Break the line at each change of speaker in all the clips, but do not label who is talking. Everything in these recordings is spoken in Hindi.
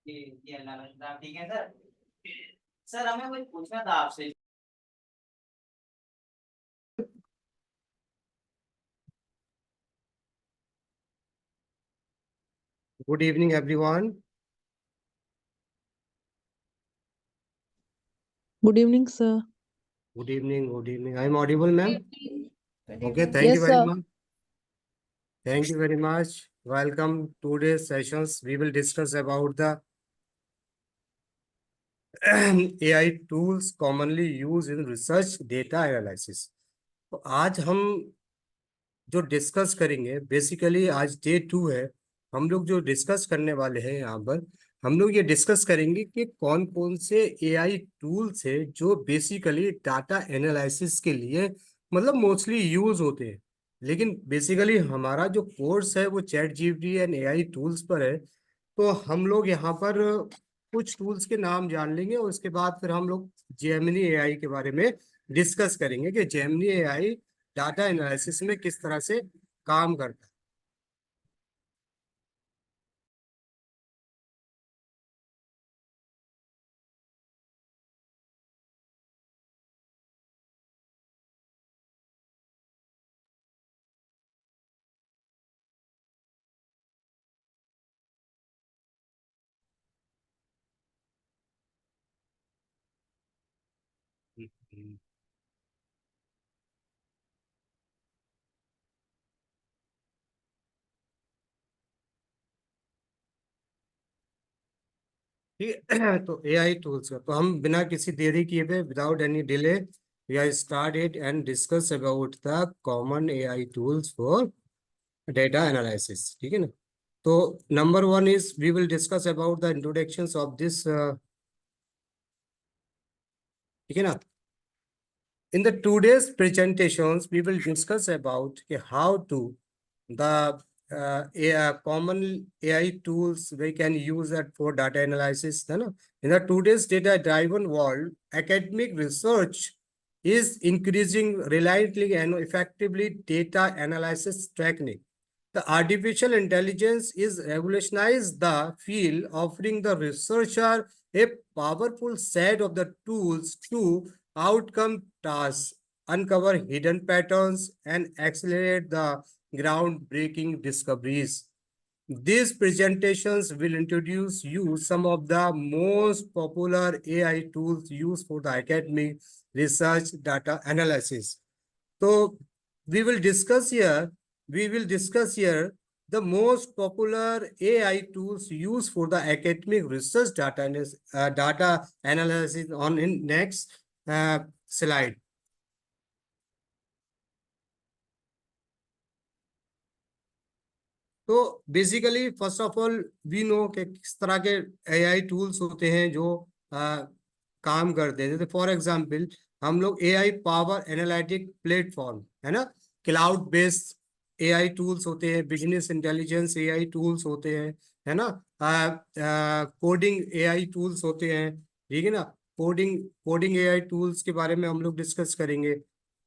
जी अल्लाह ठीक है सर। सर हमें कुछ पूछना था आपसे।
Good evening, everyone.
Good evening, sir.
Good evening. Good evening. I'm audible, ma'am. Okay. Thank you
Yes,
very
sir.
much. Thank you very much. Welcome to today's sessions. We will discuss about the AI tools commonly used in research data analysis. तो आज हम जो डिस्कस करेंगे बेसिकली आज डे 2 है। हम लोग जो डिस्कस करने वाले हैं यहाँ पर हम लोग ये डिस्कस करेंगे कि कौन कौन से एआई टूल्स है जो बेसिकली डाटा एनालिसिस के लिए मतलब मोस्टली यूज होते हैं। लेकिन बेसिकली हमारा जो कोर्स है वो chat GPT and AI tools पर है। तो हम लोग यहाँ पर कुछ टूल्स के नाम जान लेंगे और उसके बाद फिर हम लोग जेमिनी एआई के बारे में डिस्कस करेंगे कि जेमिनी एआई डाटा एनालिसिस में किस तरह से काम करता है। ठीक है तो एआई टूल्स का तो हम बिना किसी देरी किए हुए without any delay we are started and discuss about the common AI tools for data analysis. ठीक है ना। तो number one is we will discuss about the introduction of this. ठीक है ना। In the today's presentations, we will discuss about how to the AI, common AI tools we can use that for data analysis. है ना? In the today's data-driven world, academic research is increasing reliably and effectively data analysis technique. The artificial intelligence is revolutionized the field, offering the researcher a powerful set of the tools to outcome tasks, uncover hidden patterns, and accelerate the groundbreaking discoveries. These presentations will introduce you some of the most popular AI tools used for the academic research data analysis. So we will discuss here the most popular AI tools used for the academic research data analysis on in next slide. तो basically first of all we know कि किस तरह के एआई टूल्स होते हैं जो काम करते हैं। जैसे फॉर एग्जांपल हम लोग एआई पावर एनालिटिक प्लेटफॉर्म है ना, क्लाउड बेस्ड एआई टूल्स होते हैं, बिजनेस इंटेलिजेंस एआई टूल्स होते हैं, है ना, कोडिंग एआई टूल्स होते हैं। ठीक है ना। कोडिंग एआई टूल्स के बारे में हम लोग डिस्कस करेंगे।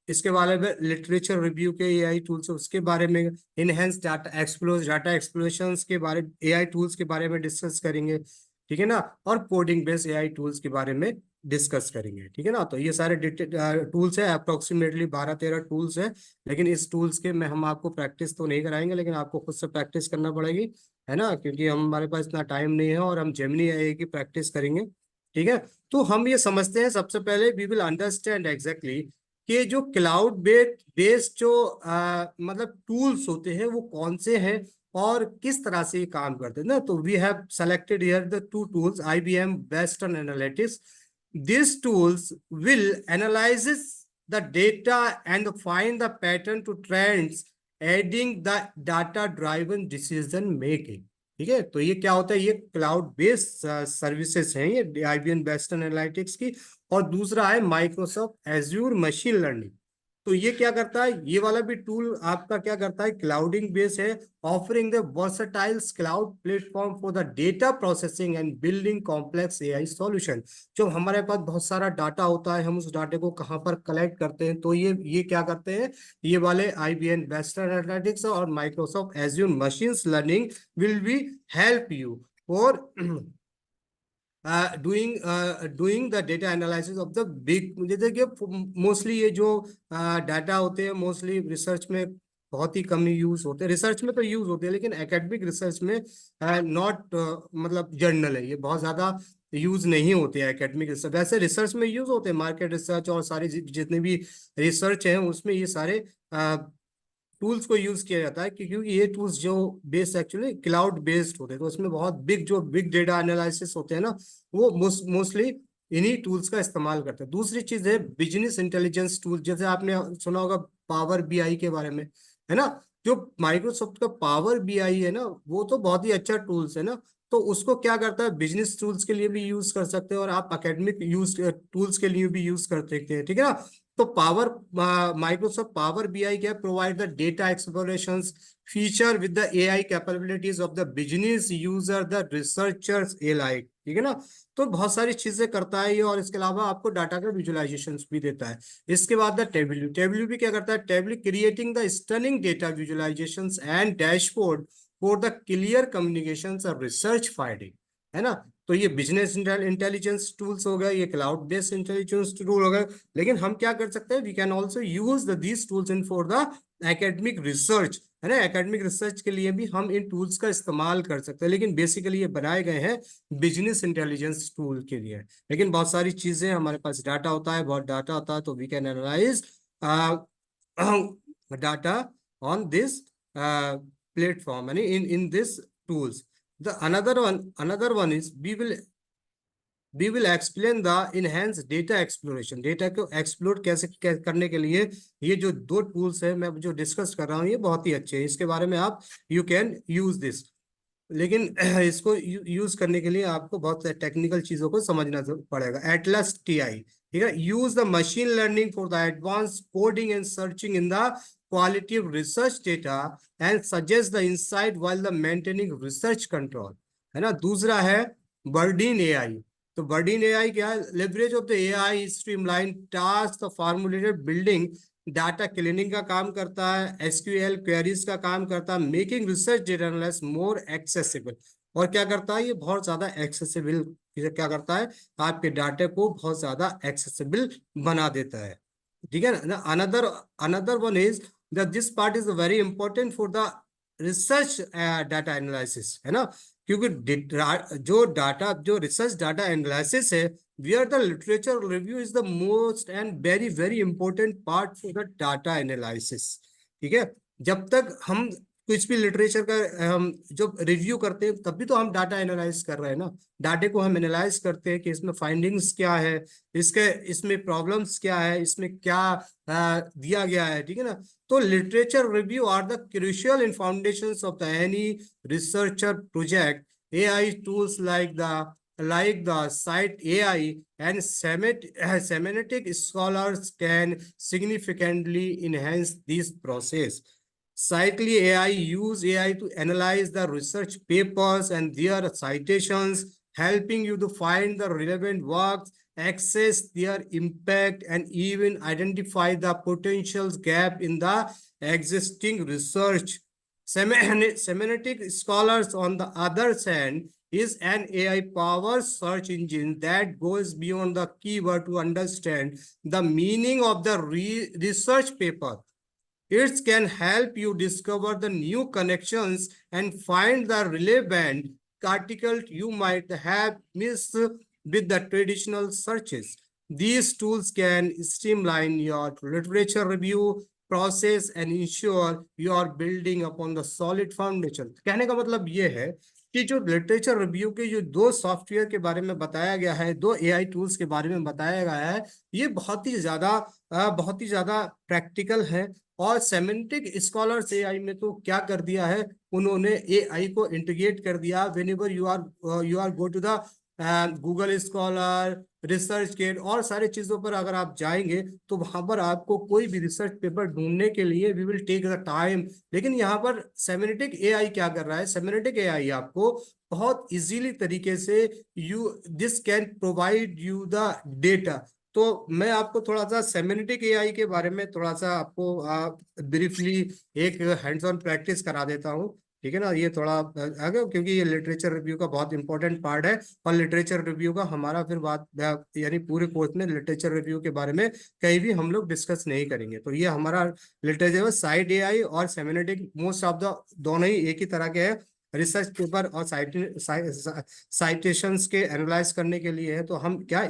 इसके बारे में लिटरेचर रिव्यू के एआई टूल्स उसके बारे में, इनहेंस डाटा एक्सप्लोरेशंस के बारे एआई टूल्स के बारे में डिस्कस करेंगे। ठीक है ना। और कोडिंग बेस्ड एआई टूल्स के बारे में डिस्कस करेंगे। ठीक है ना। तो ये सारे टूल्स है, अप्रोक्सीमेटली 12-13 टूल्स है। लेकिन इस टूल्स के में हम आपको प्रैक्टिस तो नहीं कराएंगे, लेकिन आपको खुद से प्रैक्टिस करना पड़ेगी, है ना, क्योंकि हमारे पास इतना टाइम नहीं है और हम जेमिनी एआई की प्रैक्टिस करेंगे। ठीक है। तो हम ये समझते हैं सबसे पहले वी विल अंडरस्टैंड एग्जैक्टली कि जो क्लाउड बेस्ड जो मतलब टूल्स होते हैं वो कौन से हैं और किस तरह से ये काम करते हैं ना। तो we have selected here the two tools IBM western analytics. These tools will analyze the data and find the pattern to trends, aiding the data driven decision making. ठीक है। तो ये क्या होता है, ये क्लाउड बेस्ड सर्विसेज हैं ये IBM वेस्टर्न एनालिटिक्स की। और दूसरा है माइक्रोसॉफ्ट एज्यूर मशीन लर्निंग। तो ये क्या करता है, ये वाला भी टूल आपका क्या करता है, क्लाउडिंग बेस है, offering the versatile cloud platform for the data processing and building complex AI solution. जब हमारे पास बहुत सारा डाटा होता है, हम उस डाटे को कहाँ पर कलेक्ट करते हैं, तो ये क्या करते हैं, ये वाले IBM वेस्टर्न एनालिटिक्स और Microsoft Azure machine learning will be help you for doing the data analysis of the big, जैसे कि मोस्टली ये जो डाटा होते हैं मोस्टली रिसर्च में बहुत ही कम यूज होते हैं, रिसर्च में तो यूज होते हैं लेकिन एकेडमिक रिसर्च में नॉट मतलब जर्नल है, ये बहुत ज्यादा यूज नहीं होते हैं एकेडमिक रिसर्च। वैसे रिसर्च में यूज होते हैं, मार्केट रिसर्च और सारी जितने भी रिसर्च हैं उसमें ये सारे टूल्स को यूज किया जाता है, क्योंकि ये टूल्स जो बेस्ड एक्चुअली क्लाउड बेस्ड होते हैं, तो उसमें बहुत बिग डेटा एनालिसिस होते हैं ना, वो मोस्टली इन्हीं टूल्स का इस्तेमाल करते हैं। दूसरी चीज है बिजनेस इंटेलिजेंस टूल, जैसे आपने सुना होगा पावर बीआई के बारे में, है ना। जो माइक्रोसॉफ्ट का पावर बीआई है ना, वो तो बहुत ही अच्छा टूल्स है ना, तो उसको क्या करता है बिजनेस टूल्स के लिए भी यूज कर सकते हैं और आप एकेडमिक यूज टूल्स के लिए भी यूज कर सकते हैं, ठीक है ना। तो पावर माइक्रोसॉफ्ट पावर बीआई क्या provide the data explorations feature with the AI capabilities of the business user the researchers iliac, ठीक है ना। तो बहुत सारी चीजें करता है ये, और इसके अलावा आपको डाटा का विजुअलाइजेशन भी देता है। इसके बाद द टेबल्यू, टेबल्यू भी क्या करता है, Tableau creating the stunning data visualisation and dashboard for the clear communication और रिसर्च फाइंडिंग, है ना। तो ये बिजनेस इंटेलिजेंस टूल्स हो गए, ये क्लाउड बेस्ड इंटेलिजेंस टूल हो गए। लेकिन हम क्या कर सकते हैं, we can also use these tools in for the academic research, है ना। एकेडमिक रिसर्च के लिए भी हम इन टूल्स का इस्तेमाल कर सकते हैं, लेकिन बेसिकली ये बनाए गए हैं बिजनेस इंटेलिजेंस टूल के लिए। लेकिन बहुत सारी चीजें, हमारे पास डाटा होता है, बहुत डाटा होता है, तो we can analyse data on this platform and in this tools. The another one is we will explain the enhanced data exploration, data को एक्सप्लोर कैसे करने के लिए ये जो दो टूल्स है मैं जो डिस्कस कर रहा हूँ ये बहुत ही अच्छे हैं, इसके बारे में आप यू कैन यूज दिस। लेकिन इसको यूज करने के लिए आपको बहुत टेक्निकल चीजों को समझना पड़ेगा। एटलस टीआई, ठीक है, use the machine learning for the advance coding and searching in the qualitative research data and suggest the insight while the maintaining research control, है ना। दूसरा है बर्डीन एआई। तो बर्डीन एआई क्या है, leverage of the AI streamline task formulated building, data cleaning का काम करता है, एसक्यूएल क्वेरीज का काम करता है, making research data analysis more accessible. और क्या करता है ये, बहुत ज्यादा एक्सेसिबल क्या करता है, आपके डाटा को बहुत ज्यादा एक्सेसिबल बना देता है, ठीक है ना। Another another one is that this part is very important for the research data analysis, है ना। क्योंकि जो रिसर्च डाटा एनालिसिस है, where the literature review is the most and very important part for the data analysis, ठीक है। जब तक हम कुछ भी लिटरेचर का जो रिव्यू करते हैं तभी तो हम डाटा एनालाइज कर रहे हैं ना। डाटे को हम एनालाइज करते हैं कि इसमें फाइंडिंग्स क्या है, इसमें प्रॉब्लम्स क्या है, इसमें क्या दिया गया है, ठीक है ना। तो literature review are the crucial in foundations of the any researcher project. AI tools like the site AI and semantic scholars can significantly enhance this process. Cycly AI use AI to analyze the research papers and their citations, helping you to find the relevant works, access their impact, and even identify the potential gap in the existing research. Semantic scholars, on the other hand, is an AI-powered search engine that goes beyond the keyword to understand the meaning of the research paper. It can help you discover the new connections and find the relevant article you might have missed with the traditional searches. These tools can streamline your literature review process and ensure you are building upon the solid foundation. कहने का मतलब ये है कि जो लिटरेचर रिव्यू के जो दो सॉफ्टवेयर के बारे में बताया गया है, दो एआई टूल्स के बारे में बताया गया है, ये बहुत ही ज्यादा प्रैक्टिकल है। और सेमेंटिक स्कॉलर्स एआई में तो क्या कर दिया है, उन्होंने एआई को इंटीग्रेट कर दिया। Whenever you are go to the Google Scholar, ResearchGate और सारी चीजों पर अगर आप जाएंगे तो वहां पर आपको कोई भी रिसर्च पेपर ढूंढने के लिए we will take the time. लेकिन यहाँ पर सेमेंटिक एआई क्या कर रहा है, सेमेंटिक एआई आपको बहुत इजीली तरीके से this can provide you the data. तो मैं आपको थोड़ा सा सेमेंटिक एआई के बारे में थोड़ा सा आपको ब्रीफली एक हैंड्स ऑन प्रैक्टिस करा देता हूँ, ठीक है ना। ये थोड़ा आगे, क्योंकि ये लिटरेचर रिव्यू का बहुत इंपॉर्टेंट पार्ट है, और लिटरेचर रिव्यू का हमारा फिर बात यानी पूरे कोर्स में लिटरेचर रिव्यू के बारे में कहीं भी हम लोग डिस्कस नहीं करेंगे। तो ये हमारा लिटरेचर साइट एआई और सेमेनेटिक मोस्ट ऑफ द दोनों ही एक ही तरह के हैं, रिसर्च पेपर और साइटेशंस के एनालाइज करने के लिए है। तो हम क्या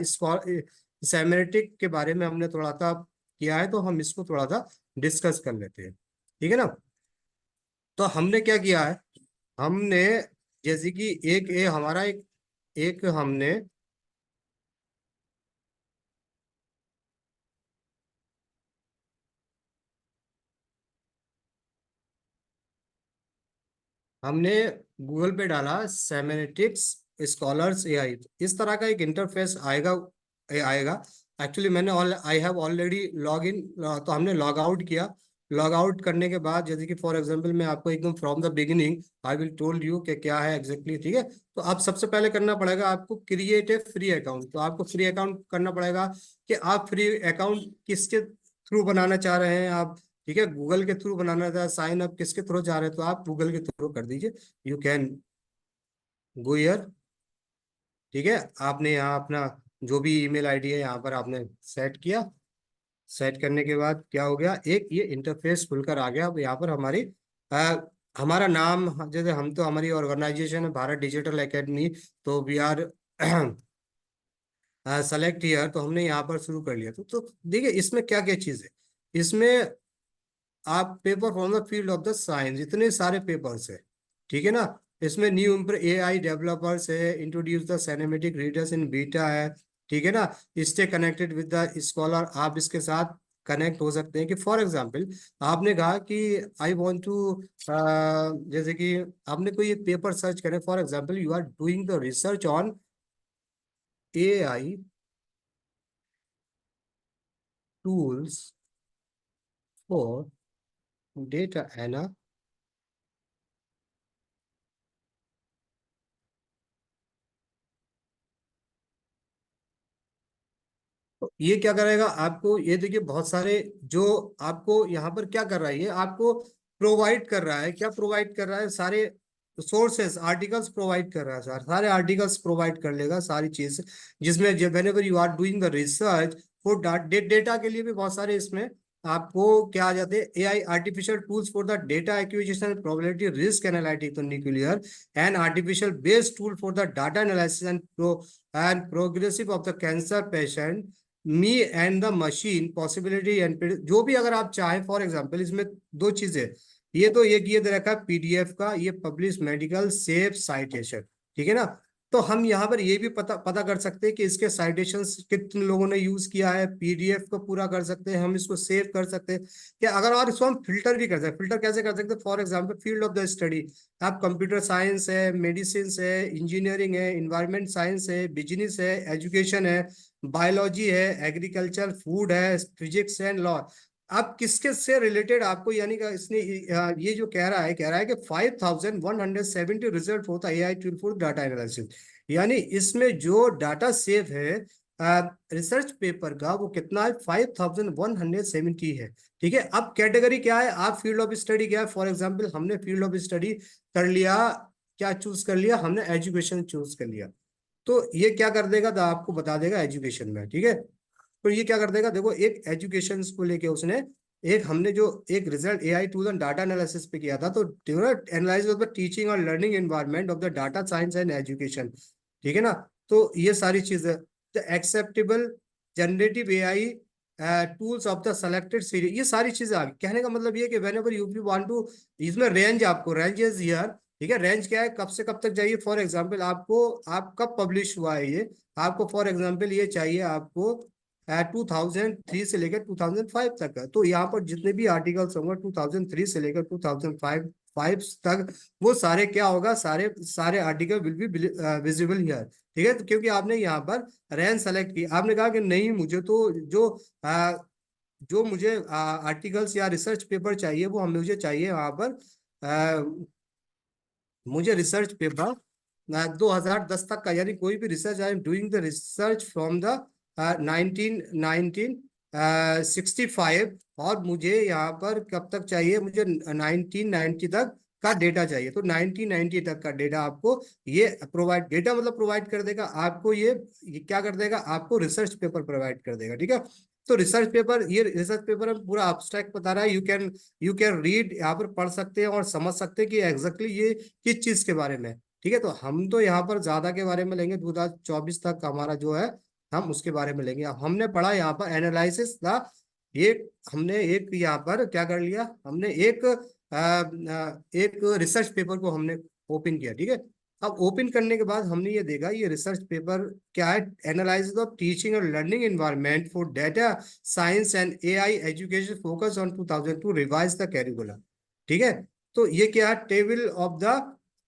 सेमेनेटिक के बारे में हमने थोड़ा सा किया है, तो हम इसको थोड़ा सा डिस्कस कर लेते हैं, ठीक है ना। तो हमने क्या किया है, हमने जैसे कि एक हमारा एक हमने गूगल पे डाला सेमेनेटिक्स स्कॉलर्स एआई, इस तरह का एक इंटरफेस आएगा आएगा। एक्चुअली मैंने I have already log in, तो हमने लॉग आउट किया। लॉग आउट करने के बाद जैसे कि फॉर एग्जांपल मैं आपको एकदम from the beginning I will told you कि क्या है एग्जैक्टली, ठीक है। तो आप सबसे पहले करना पड़ेगा आपको क्रिएट ए फ्री अकाउंट। तो आपको फ्री अकाउंट करना पड़ेगा कि आप फ्री अकाउंट किसके थ्रू बनाना चाह रहे हैं आप, ठीक है। गूगल के थ्रू बनाना था, साइन अप किसके थ्रू जा रहे हैं, तो आप गूगल के थ्रू कर दीजिए। यू कैन गो हियर, ठीक है। आपने यहाँ अपना जो भी ईमेल आईडी है यहाँ पर आपने सेट किया। सेट करने के बाद क्या हो गया, एक ये इंटरफेस खुलकर आ गया। अब यहाँ पर हमारा नाम, जैसे हम तो हमारी ऑर्गेनाइजेशन है भारत डिजिटल एकेडमी, तो वी आर सेलेक्ट हियर, तो हमने यहाँ पर शुरू कर लिया। तो देखिए इसमें क्या क्या चीज़ है। इसमें आप paper from the field of the science, इतने सारे पेपर्स है, ठीक है ना। इसमें न्यू एआई डेवलपर्स है, introduce the cinematic readers in beta है, ठीक है ना। Stay connected with the scholar, आप इसके साथ कनेक्ट हो सकते हैं। कि फॉर एग्जांपल आपने कहा कि आई वांट टू, जैसे कि आपने कोई पेपर सर्च करे, for example you are doing the research on AI tools for data एना, तो ये क्या करेगा आपको, ये देखिए बहुत सारे जो आपको यहाँ पर क्या कर रहा है, ये आपको प्रोवाइड कर रहा है। क्या प्रोवाइड कर रहा है, सारे सोर्सेस आर्टिकल्स प्रोवाइड कर रहा है सर, सारे आर्टिकल्स प्रोवाइड कर लेगा सारी चीज, जिसमें whenever you are doing the research for data के लिए भी बहुत सारे इसमें आपको क्या आ जाते हैं, AI artificial tools for the data acquisition probability risk analytic, तो nuclear and artificial based tool for the data analysis and progressive of the cancer patient, me and the machine possibility and, जो भी अगर आप चाहें। फॉर एग्जांपल इसमें दो चीजें, ये तो एक ये दे रखा है पीडीएफ का, ये पब्लिश मेडिकल सेफ साइटेशन, ठीक है ना। तो हम यहाँ पर ये भी पता कर सकते हैं कि इसके साइटेशंस कितने लोगों ने यूज किया है, पीडीएफ को पूरा कर सकते हैं, हम इसको सेव कर सकते हैं कि अगर, और इसको हम फिल्टर भी कर सकते हैं। फिल्टर कैसे कर सकते हैं, for example field of the study, आप कंप्यूटर साइंस है, मेडिसिन है, इंजीनियरिंग है, इन्वायरमेंट साइंस है, बिजनेस है, एजुकेशन है, बायोलॉजी है, एग्रीकल्चर, फूड है, फिजिक्स एंड लॉ। अब किसके से रिलेटेड आपको, यानी कि इसने ये जो कह रहा है कि 5170 रिजल्ट होता है AI tool for data analysis, यानी इसमें जो डाटा सेव है रिसर्च पेपर का वो कितना है, 5170 है, ठीक है। अब कैटेगरी क्या है, आप फील्ड ऑफ स्टडी क्या है, फॉर एग्जाम्पल हमने फील्ड ऑफ स्टडी कर लिया, क्या चूज कर लिया हमने, एजुकेशन चूज कर लिया। तो ये क्या कर देगा, तो आपको बता देगा एजुकेशन में, ठीक है। तो ये क्या कर देगा, देखो एक एजुकेशन को लेके उसने एक, हमने जो एक result AI tool and data analysis पे किया था, तो एनालिसिस ऑफ द टीचिंग और learning environment of the data science and education, ठीक है ना। तो ये सारी चीजें, the acceptable generative AI tools of the selected series, ये सारी चीजें आ गई। कहने का मतलब ये कि व्हेनेवर यू वांट टू, इसमें रेंज, आपको रेंज इज हियर, ठीक है। रेंज क्या है, कब से कब तक चाहिए, फॉर एग्जांपल आपको, आप कब पब्लिश हुआ है ये, आपको फॉर एग्जांपल ये चाहिए आपको 2003 से लेकर 2005 तक है। तो यहाँ पर जितने भी आर्टिकल्स होंगे 2003 से लेकर 2005 तक, वो सारे क्या होगा, सारे सारे article will be visible here, ठीक है। तो क्योंकि आपने यहाँ पर रेंज सेलेक्ट की, आपने कहा कि नहीं मुझे तो जो मुझे आर्टिकल्स या रिसर्च पेपर चाहिए वो हमें मुझे चाहिए वहां पर, मुझे रिसर्च पेपर 2010 तक का, यानी कोई भी research, I am doing the research from the 1965, और मुझे यहाँ पर कब तक चाहिए, मुझे 1990 तक का डेटा चाहिए, तो 1990 तक का डेटा आपको ये प्रोवाइड, डेटा मतलब प्रोवाइड कर देगा आपको, ये क्या कर देगा आपको, रिसर्च पेपर प्रोवाइड कर देगा, ठीक है। तो रिसर्च पेपर, ये रिसर्च पेपर में पूरा अब्स्ट्रैक्ट बता रहा है, यू कैन रीड, यहाँ पर पढ़ सकते हैं और समझ सकते हैं कि एग्जैक्टली ये किस चीज के बारे में है, ठीक है। तो हम तो यहाँ पर ज्यादा के बारे में लेंगे, 2024 तक हमारा जो है हम उसके बारे में लेंगे। अब हमने पढ़ा यहाँ पर एनालिसिस द, ये हमने एक यहाँ पर क्या कर लिया, हमने एक रिसर्च पेपर को हमने ओपन किया, ठीक है। अब ओपन करने के बाद हमने ये देखा, ये रिसर्च पेपर क्या है, एनालिसिस ऑफ टीचिंग और learning environment for data science and AI education focus on 2002 revise the curriculum, ठीक है। तो ये क्या है, टेबल ऑफ द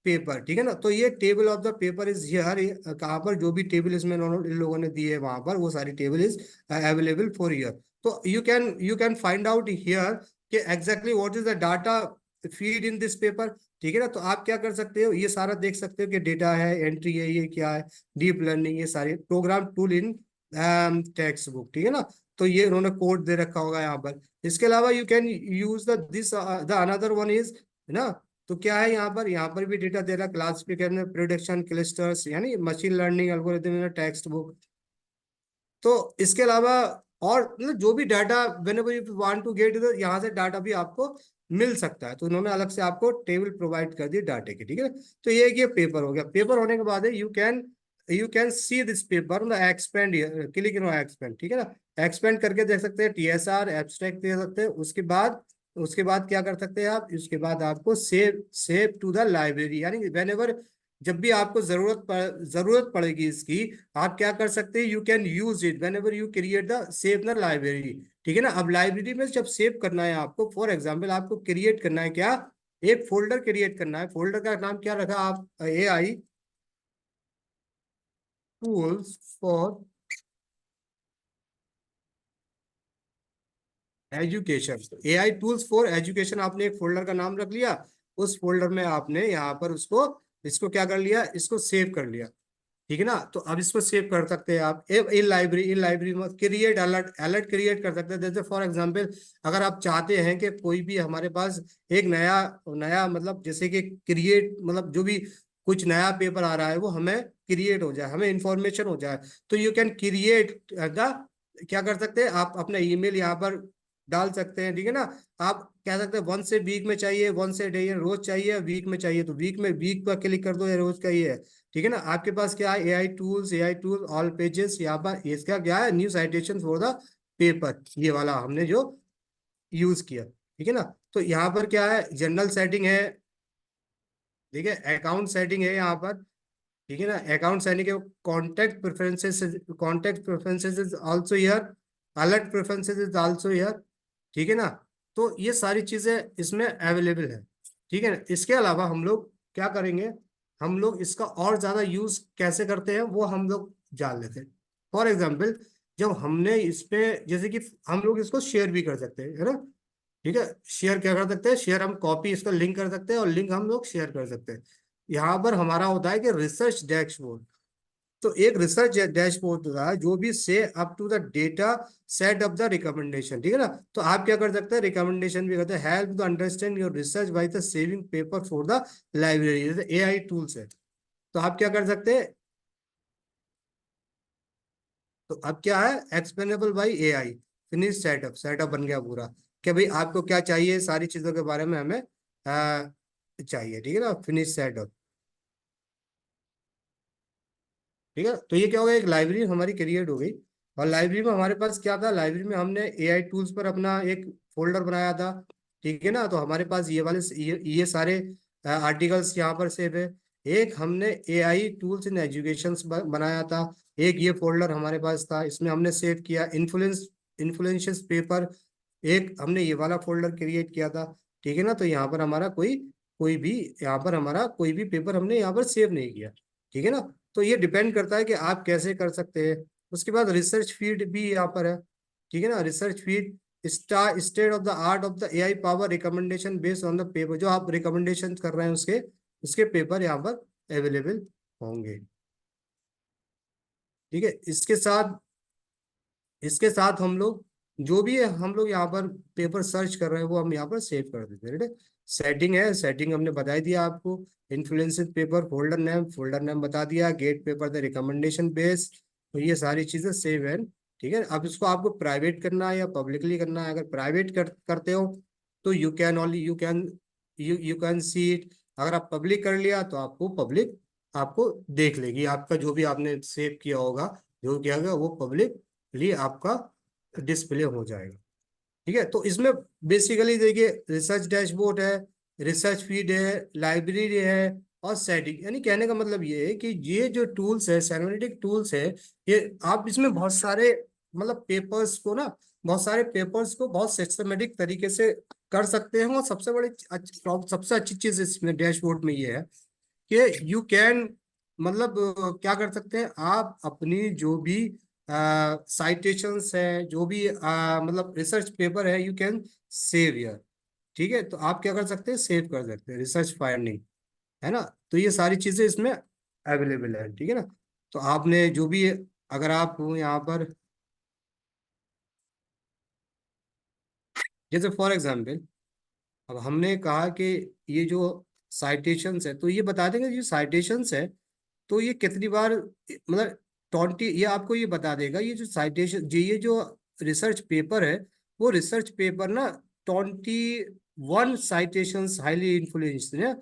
पेपर, ठीक है ना। तो ये table of the paper is here, कहाँ पर जो भी टेबल इसमें इन लोगों ने दी है वहां पर, वो सारी table is available for here. तो you can find out here कि exactly what is the data feed in this paper, ठीक है ना। तो आप क्या कर सकते हो, ये सारा देख सकते हो कि डेटा है, एंट्री है, ये क्या है, डीप लर्निंग, ये सारे program tool in textbook, ठीक है ना। तो ये उन्होंने कोड दे रखा होगा यहाँ पर। इसके अलावा you can use the another one is, है ना। तो क्या है यहाँ पर भी डेटा दे रहा है, क्लासिफिकेशन, प्रिडिक्शन, क्लस्टर्स, यानी machine learning algorithm, textbook. तो इसके अलावा और मतलब जो भी data, whenever you want to get, यहाँ से डाटा भी आपको मिल सकता है। तो उन्होंने अलग से आपको टेबल प्रोवाइड कर दी डाटे की, ठीक है। तो ये पेपर हो गया। पेपर होने के बाद है you can see this paper the expand, click in expand, ठीक है ना। एक्सपेंड करके देख सकते हैं, टीएसआर एब्स्ट्रैक्ट दे सकते हैं। उसके बाद क्या कर सकते हैं आप, उसके बाद आपको सेव टू द लाइब्रेरी, यानी वेन, जब भी आपको जरूरत पड़ेगी इसकी, आप क्या कर सकते हैं, you can use it when ever you create the save the library, ठीक है ना। अब लाइब्रेरी में जब सेव करना है आपको, फॉर एग्जाम्पल आपको क्रिएट करना है क्या, एक फोल्डर क्रिएट करना है। फोल्डर का नाम क्या रखा आप, AI tools for education, AI tools for education, आपने एक फोल्डर का नाम रख लिया। उस फोल्डर में आपने यहाँ पर उसको, इसको क्या कर लिया, इसको सेव कर लिया, ठीक है ना। तो अब इसको सेव कर सकते हैं आप। इन लाइब्रेरी में क्रिएट अलर्ट, क्रिएट कर सकते हैं। जैसे फॉर एग्जांपल, अगर आप चाहते हैं कि कोई भी हमारे पास एक नया नया मतलब, जैसे कि क्रिएट मतलब जो भी कुछ नया पेपर आ रहा है वो हमें क्रिएट हो जाए, हमें इंफॉर्मेशन हो जाए, तो यू कैन क्रिएट द, क्या कर सकते हैं आप, अपना ईमेल यहाँ पर डाल सकते हैं, ठीक है ना। आप कह सकते हैं वन से वीक में चाहिए, वन से डे रोज चाहिए, वीक में चाहिए तो वीक में, वीक पर क्लिक कर दो, या रोज का ही है, ठीक है ना। आपके पास क्या है, AI टूल ऑल पेजेस, यहाँ पर इसका क्या है, new citation for the paper, ये वाला हमने जो यूज किया, ठीक है ना। तो यहाँ पर क्या है, जनरल सेटिंग है, ठीक है, अकाउंट सेटिंग है यहाँ पर, ठीक है ना। अकाउंट सेटिंग के, contact preferences is also here, alert preferences is also here, ठीक है ना। तो ये सारी चीजें इसमें अवेलेबल है, ठीक है ना। इसके अलावा हम लोग क्या करेंगे, हम लोग इसका और ज्यादा यूज कैसे करते हैं वो हम लोग जान लेते हैं। फॉर एग्जाम्पल, जब हमने इस पे, जैसे कि हम लोग इसको शेयर भी कर सकते हैं, है ना, ठीक है। शेयर क्या कर सकते हैं, शेयर हम कॉपी इसका लिंक कर सकते हैं, और लिंक हम लोग शेयर कर सकते हैं। यहाँ पर हमारा होता है कि रिसर्च डैशबोर्ड। तो एक रिसर्च डैशबोर्ड होता है जो भी से up to the data set of the recommendation, ठीक है ना। तो आप क्या कर सकते हैं, रिकमेंडेशन भी करते हैं, help to understand your research by the saving paper for the library, जैसे AI टूल्स है। तो आप क्या कर सकते हैं, तो अब क्या है, explainable by AI, finish setup बन गया पूरा, कि भाई आपको क्या चाहिए, सारी चीजों के बारे में हमें चाहिए, ठीक है ना, फिनिश सेटअप, ठीक है। तो ये क्या हो गया, एक लाइब्रेरी हमारी क्रिएट हो गई। और लाइब्रेरी में हमारे पास क्या था, लाइब्रेरी में हमने AI टूल्स पर अपना एक फोल्डर बनाया था, ठीक है ना। तो हमारे पास ये सारे आर्टिकल्स यहाँ पर सेव है। एक हमने AI टूल्स इन एजुकेशन बनाया था, एक ये फोल्डर हमारे पास था, इसमें हमने सेव किया इन्फ्लुएंशियस पेपर, एक हमने ये वाला फोल्डर क्रिएट किया था, ठीक है ना। तो यहाँ पर हमारा कोई भी यहाँ पर हमारा कोई भी पेपर हमने यहाँ पर सेव नहीं किया, ठीक है ना। तो ये डिपेंड करता है कि आप कैसे कर सकते हैं। उसके बाद रिसर्च फीड भी यहाँ पर है, ठीक है ना। Research feed, state of the art of the AI power recommendation based on the paper, जो आप रिकमेंडेशन कर रहे हैं उसके उसके पेपर यहाँ पर अवेलेबल होंगे, ठीक है। इसके साथ हम लोग जो भी है हम लोग यहाँ पर पेपर सर्च कर रहे हैं वो हम यहाँ पर सेव कर देते हैं। सेटिंग है, सेटिंग हमने बता दिया आपको। इन्फ्लुएंसिंग पेपर, फोल्डर नेम बता दिया, get paper the recommendation base, तो ये सारी चीजें सेव है। ठीक है, अब इसको आपको प्राइवेट करना है या पब्लिकली करना है। अगर प्राइवेट करते हो तो you can only you can see it. अगर आप पब्लिक कर लिया तो आपको पब्लिक आपको देख लेगी, आपका जो भी आपने सेव किया होगा, जो किया गया वो पब्लिकली आपका डिस्प्ले हो जाएगा। ठीक है, तो इसमें बेसिकली देखिए रिसर्च डैशबोर्ड है, रिसर्च फीड है, लाइब्रेरी है और सेटिंग। यानी कहने का मतलब ये है कि ये जो टूल्स है, एनालिटिक टूल्स है, ये आप इसमें बहुत सारे मतलब पेपर्स को ना, बहुत सारे पेपर्स को बहुत सिस्टमेटिक तरीके से कर सकते हैं। और सबसे अच्छी चीज इसमें डैशबोर्ड में ये है कि यू कैन मतलब क्या कर सकते हैं आप, अपनी जो भी साइटेशंस है, जो भी मतलब रिसर्च पेपर है, यू कैन सेव हियर। ठीक है, तो आप क्या कर सकते हैं, सेव कर सकते हैं रिसर्च फाइंडिंग, है ना। तो ये सारी चीजें इसमें अवेलेबल है। ठीक है ना, तो आपने जो भी, अगर आप यहाँ पर जैसे फॉर एग्जांपल, अब हमने कहा कि ये जो साइटेशंस है, तो ये बता देंगे जो साइटेशंस है तो ये कितनी बार मतलब 20, ये आपको ये बता देगा ये जो साइटेशन, ये जो रिसर्च पेपर है, वो रिसर्च पेपर ना 21 साइटेशंस हाईली इन्फ्लुएंस्ड है।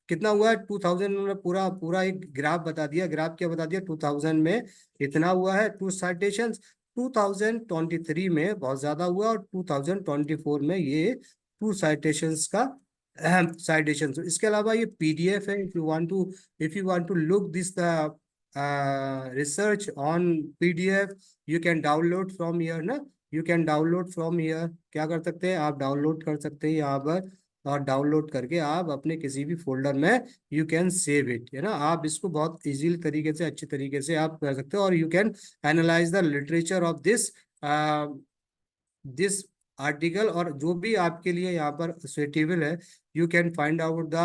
कितना हुआ है 2000 में, पूरा पूरा एक ग्राफ बता दिया। ग्राफ क्या बता दिया, 2000 में इतना हुआ है 2 साइटेशंस, 2023 में बहुत ज्यादा हुआ और 2024 में ये 2 साइटेशंस का अहम साइटेशंस। इसके अलावा ये पीडीएफ है। if you want to look this the research on PDF, you can download from here ना, you can download from here। क्या कर सकते हैं आप, डाउनलोड कर सकते हैं यहाँ पर, और डाउनलोड करके आप अपने किसी भी फोल्डर में यू कैन सेव इट, है ना। आप इसको बहुत इजीली तरीके से, अच्छी तरीके से आप कर सकते हो। और you can analyse the literature of this article, और जो भी आपके लिए यहाँ पर सुटेबल है, you can find out the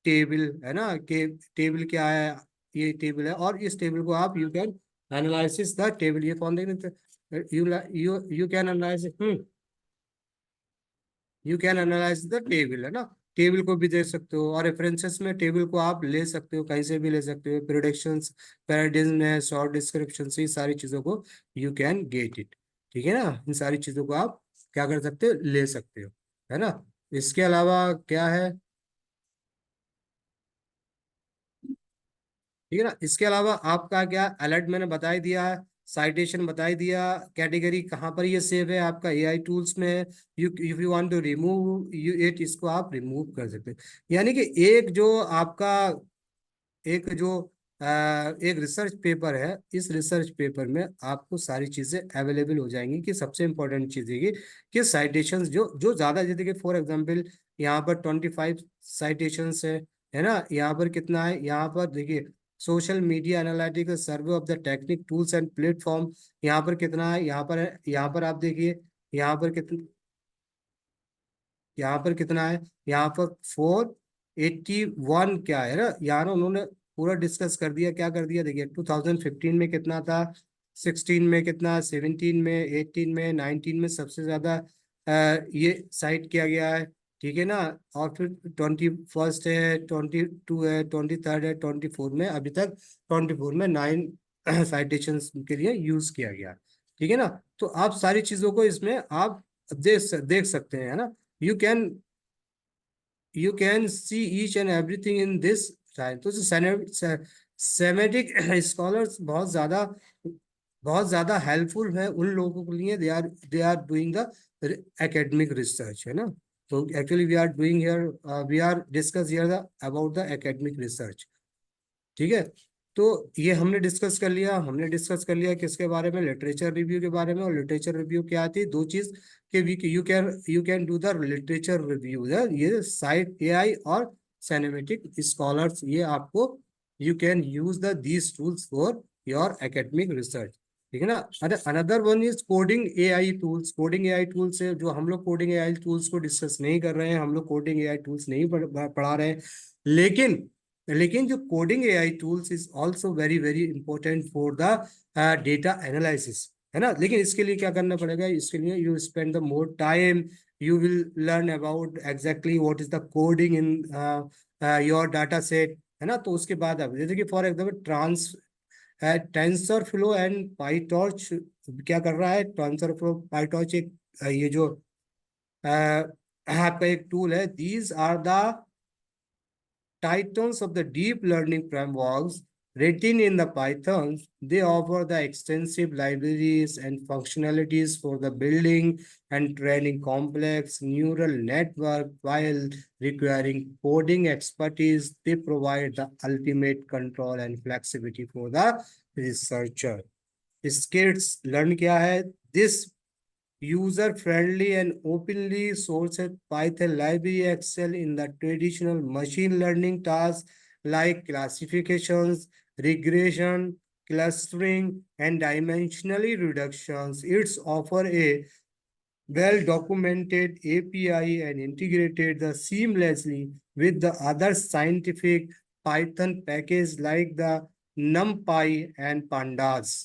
table, है ना, कि टेबल क्या है, ये टेबल है, और इस टेबल को आप you can analysis the table. ये कौन देख, you you can analyse, you can analyse the table, है ना। टेबल को भी देख सकते हो, और रेफरेंसेस में टेबल को आप ले सकते हो, कहीं से भी ले सकते हो। प्रोडक्शंस, पैराडिज्म है, शॉर्ट डिस्क्रिप्शन, ये सारी चीजों को यू कैन गेट इट। ठीक है ना, इन सारी चीजों को आप क्या कर सकते हो, ले सकते हो, है ना। इसके अलावा क्या है, ठीक है ना, इसके अलावा आपका क्या अलर्ट मैंने बता ही दिया, साइटेशन बता ही दिया, कैटेगरी कहाँ पर ये सेव है आपका, एआई टूल्स में है। You if you want to remove you it, इसको आप रिमूव कर सकते हैं। यानी कि एक जो आपका, एक जो एक रिसर्च पेपर है, इस रिसर्च पेपर में आपको सारी चीजें अवेलेबल हो जाएंगी। कि सबसे इंपॉर्टेंट चीज है कि साइटेशंस जो जो ज्यादा, जैसे कि फॉर एग्जांपल यहाँ पर 25 साइटेशंस है ना। यहाँ पर कितना है, यहाँ पर देखिए social media analytical survey of the technique tools and platform, यहाँ पर कितना है, यहाँ पर है, यहाँ पर आप देखिए, यहाँ पर कितना, यहाँ पर कितना है, यहाँ पर 481 क्या है ना। यहाँ ना उन्होंने पूरा डिस्कस कर दिया, क्या कर दिया देखिए, 2015 में कितना था, 16 में कितना, 17 में, 18 में, 19 में सबसे ज्यादा ये साइट किया गया है। ठीक है ना, और फिर 21 है, 22 है, 23 है, 24 में, अभी तक 24 में 9 साइटेशन के लिए यूज किया गया। ठीक है ना, तो आप सारी चीजों को इसमें आप देख सकते हैं, है ना। you can you can see each and everything in this science। तो सेमेटिक स्कॉलर्स बहुत ज्यादा हेल्पफुल है उन लोगों के लिए। They are doing the academic research, है ना। तो actually we are discuss here the about the academic research. ठीक है, तो ये हमने डिस्कस कर लिया किसके बारे में, लिटरेचर रिव्यू के बारे में। और लिटरेचर रिव्यू क्या आती है, दो चीज कि we you can do the literature review, ये साइट एआई और सिनेमेटिक स्कॉलर्स, ये आपको you can use the these tools for your academic research. ठीक है ना। अरे another one is coding AI tools. Coding AI tools है, जो हम लोग कोडिंग एआई टूल्स को डिस्कस नहीं कर रहे हैं, हम लोग कोडिंग एआई टूल्स नहीं पढ़ा रहे हैं। लेकिन जो coding AI tools is also very very important for the data analysis. है ना। लेकिन इसके लिए क्या करना पड़ेगा, इसके लिए you spend the more time, you will learn about exactly what is the coding in your data set, है ना। तो उसके बाद अब जैसे कि for example tensor flow and PyTorch क्या कर रहा है, टेंसर फ्लो पाईटॉर्च एक ये जो आपका एक टूल है, these are the titans of the deep learning frameworks written in the Python. They offer the extensive libraries and functionalities for the building and training complex neural network while requiring coding expertise. They provide the ultimate control and flexibility for the researcher. Skills learn क्या है, this user-friendly and openly sourced Python library excel in the traditional machine learning tasks like classifications, regression, clustering, and dimensionally reductions. It's offer a well-documented API and integrated the seamlessly with the other scientific Python package like the NumPy and Pandas.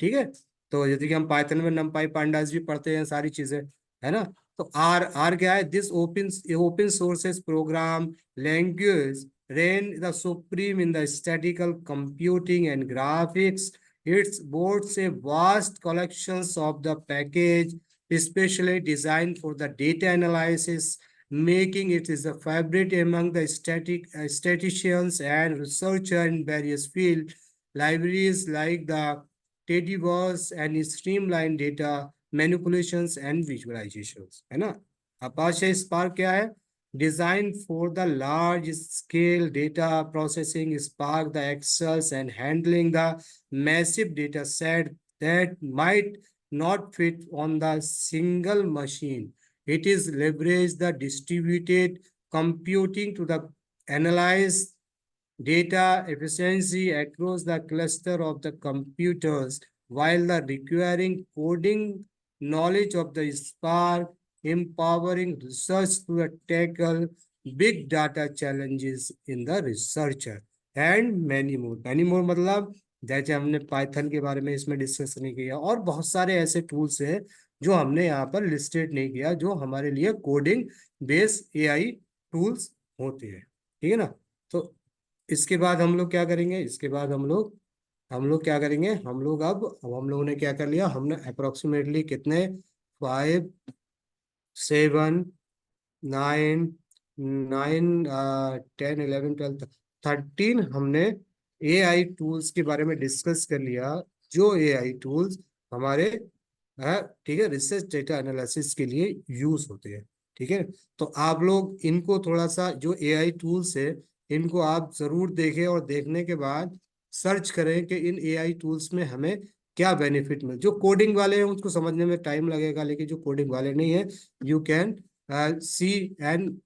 ठीक है। तो जैसे कि हम पाइथन में numpy pandas भी पढ़ते हैं सारी चीजें, है ना। तो आर आर क्या है, this open sources programme language reign the supreme in the statistical computing and graphics. It boasts a vast collections of the package especially designed for the data analysis, making it is a favorite among the statisticians and researchers in various fields. Libraries like the Tedious and streamlined data manipulations and visualizations, है ना। Apache Spark क्या है, designed for the large scale data processing. Spark the excels and handling the massive data set that might not fit on the single machine. It is leverage the distributed computing to the analyze data efficiency across the cluster of the computers, while the requiring coding knowledge of the Spark, empowering research to tackle big data challenges in the researcher and many more. Many more मतलब जैसे हमने पाइथन के बारे में इसमें डिस्कस नहीं किया, और बहुत सारे ऐसे टूल्स हैं जो हमने यहाँ पर लिस्टेड नहीं किया, जो हमारे लिए कोडिंग बेस्ड एआई टूल्स होते हैं, ठीक है ना। तो इसके बाद हम लोग क्या करेंगे, इसके बाद हम लोग क्या करेंगे, अब हम लोगों ने क्या कर लिया, हमने अप्रोक्सीमेटली कितने 5 7 9 9 10 11 12 13 हमने एआई टूल्स के बारे में डिस्कस कर लिया, जो एआई टूल्स हमारे ठीक है रिसर्च डेटा एनालिसिस के लिए यूज होते हैं, ठीक है। तो आप लोग इनको थोड़ा सा जो एआई टूल्स है इनको आप जरूर देखें, और देखने के बाद सर्च करें कि इन एआई टूल्स में हमें क्या बेनिफिट मिले। जो कोडिंग वाले हैं उसको समझने में टाइम लगेगा, लेकिन जो कोडिंग वाले नहीं है यू कैन सी एंड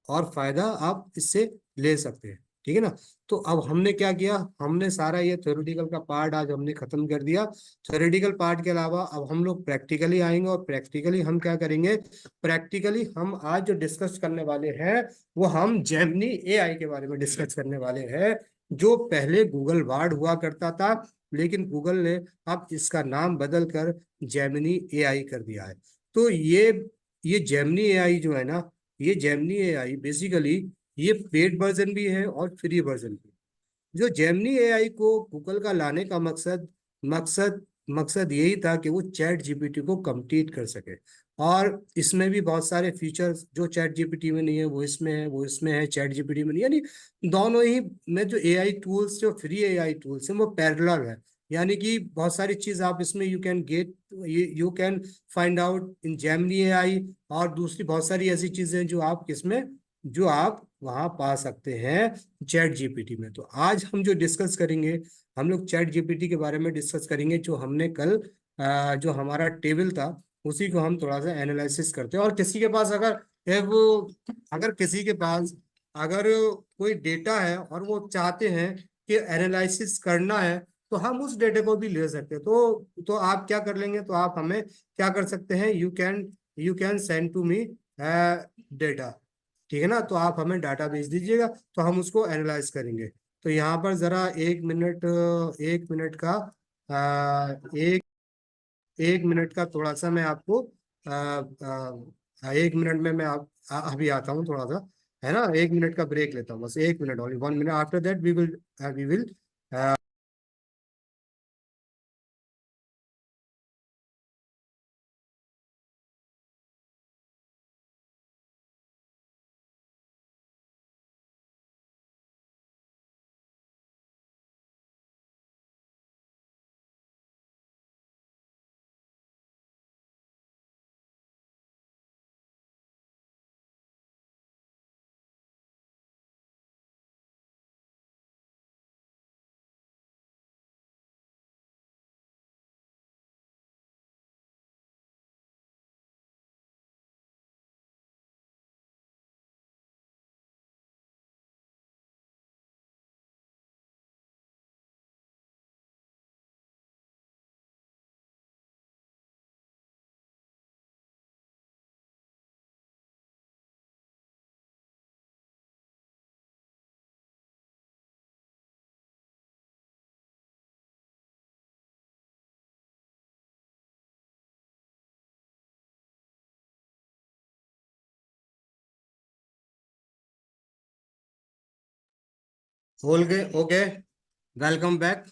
और फायदा आप इससे ले सकते हैं, ठीक है ना। तो अब हमने क्या किया, हमने सारा ये थ्योरेटिकल का पार्ट आज हमने खत्म कर दिया। थ्योरेटिकल पार्ट के अलावा अब हम लोग प्रैक्टिकली आएंगे, और प्रैक्टिकली हम क्या करेंगे, प्रैक्टिकली हम आज जो डिस्कस करने वाले हैं वो हम जेमिनी एआई के बारे में डिस्कस करने वाले हैं, जो पहले गूगल बार्ड हुआ करता था, लेकिन गूगल ने अब इसका नाम बदल कर जेमिनी एआई कर दिया है। तो ये जेमिनी एआई जो है ना, ये जेमिनी एआई बेसिकली ये पेड वर्जन भी है और फ्री वर्जन भी। जो जेमिनी एआई को गूगल का लाने का मकसद मकसद यही था कि वो चैट जीपीटी को कम्पीट कर सके, और इसमें भी बहुत सारे फीचर्स जो चैट जीपीटी में नहीं है वो इसमें है, वो इसमें है चैट जीपीटी में नहीं, यानी दोनों ही में जो एआई टूल्स, जो फ्री एआई टूल्स हैं वो पैरेलल है। यानी कि बहुत सारी चीज आप इसमें you can find out in Gemini AI, और दूसरी बहुत सारी ऐसी चीजें जो आप वहां पा सकते हैं चैट जीपीटी में। तो आज हम जो डिस्कस करेंगे, हम लोग चैट जीपीटी के बारे में डिस्कस करेंगे, जो हमने कल जो हमारा टेबल था उसी को हम थोड़ा सा एनालिसिस करते हैं। और किसी के पास अगर किसी के पास अगर कोई डेटा है और वो चाहते हैं कि एनालिसिस करना है, तो हम उस डेटा को भी ले सकते हैं। तो आप क्या कर लेंगे, तो आप हमें क्या कर सकते हैं, you can send to me data, ठीक है ना। तो आप हमें डाटा भेज दीजिएगा, तो हम उसको एनालाइज करेंगे। तो यहाँ पर जरा 1 मिनट का एक एक मिनट का थोड़ा सा मैं आपको 1 मिनट में मैं अभी आता हूँ थोड़ा सा, है ना, 1 मिनट का ब्रेक लेता हूँ, बस 1 minute, only 1 minute, after that we will okay okay, welcome back.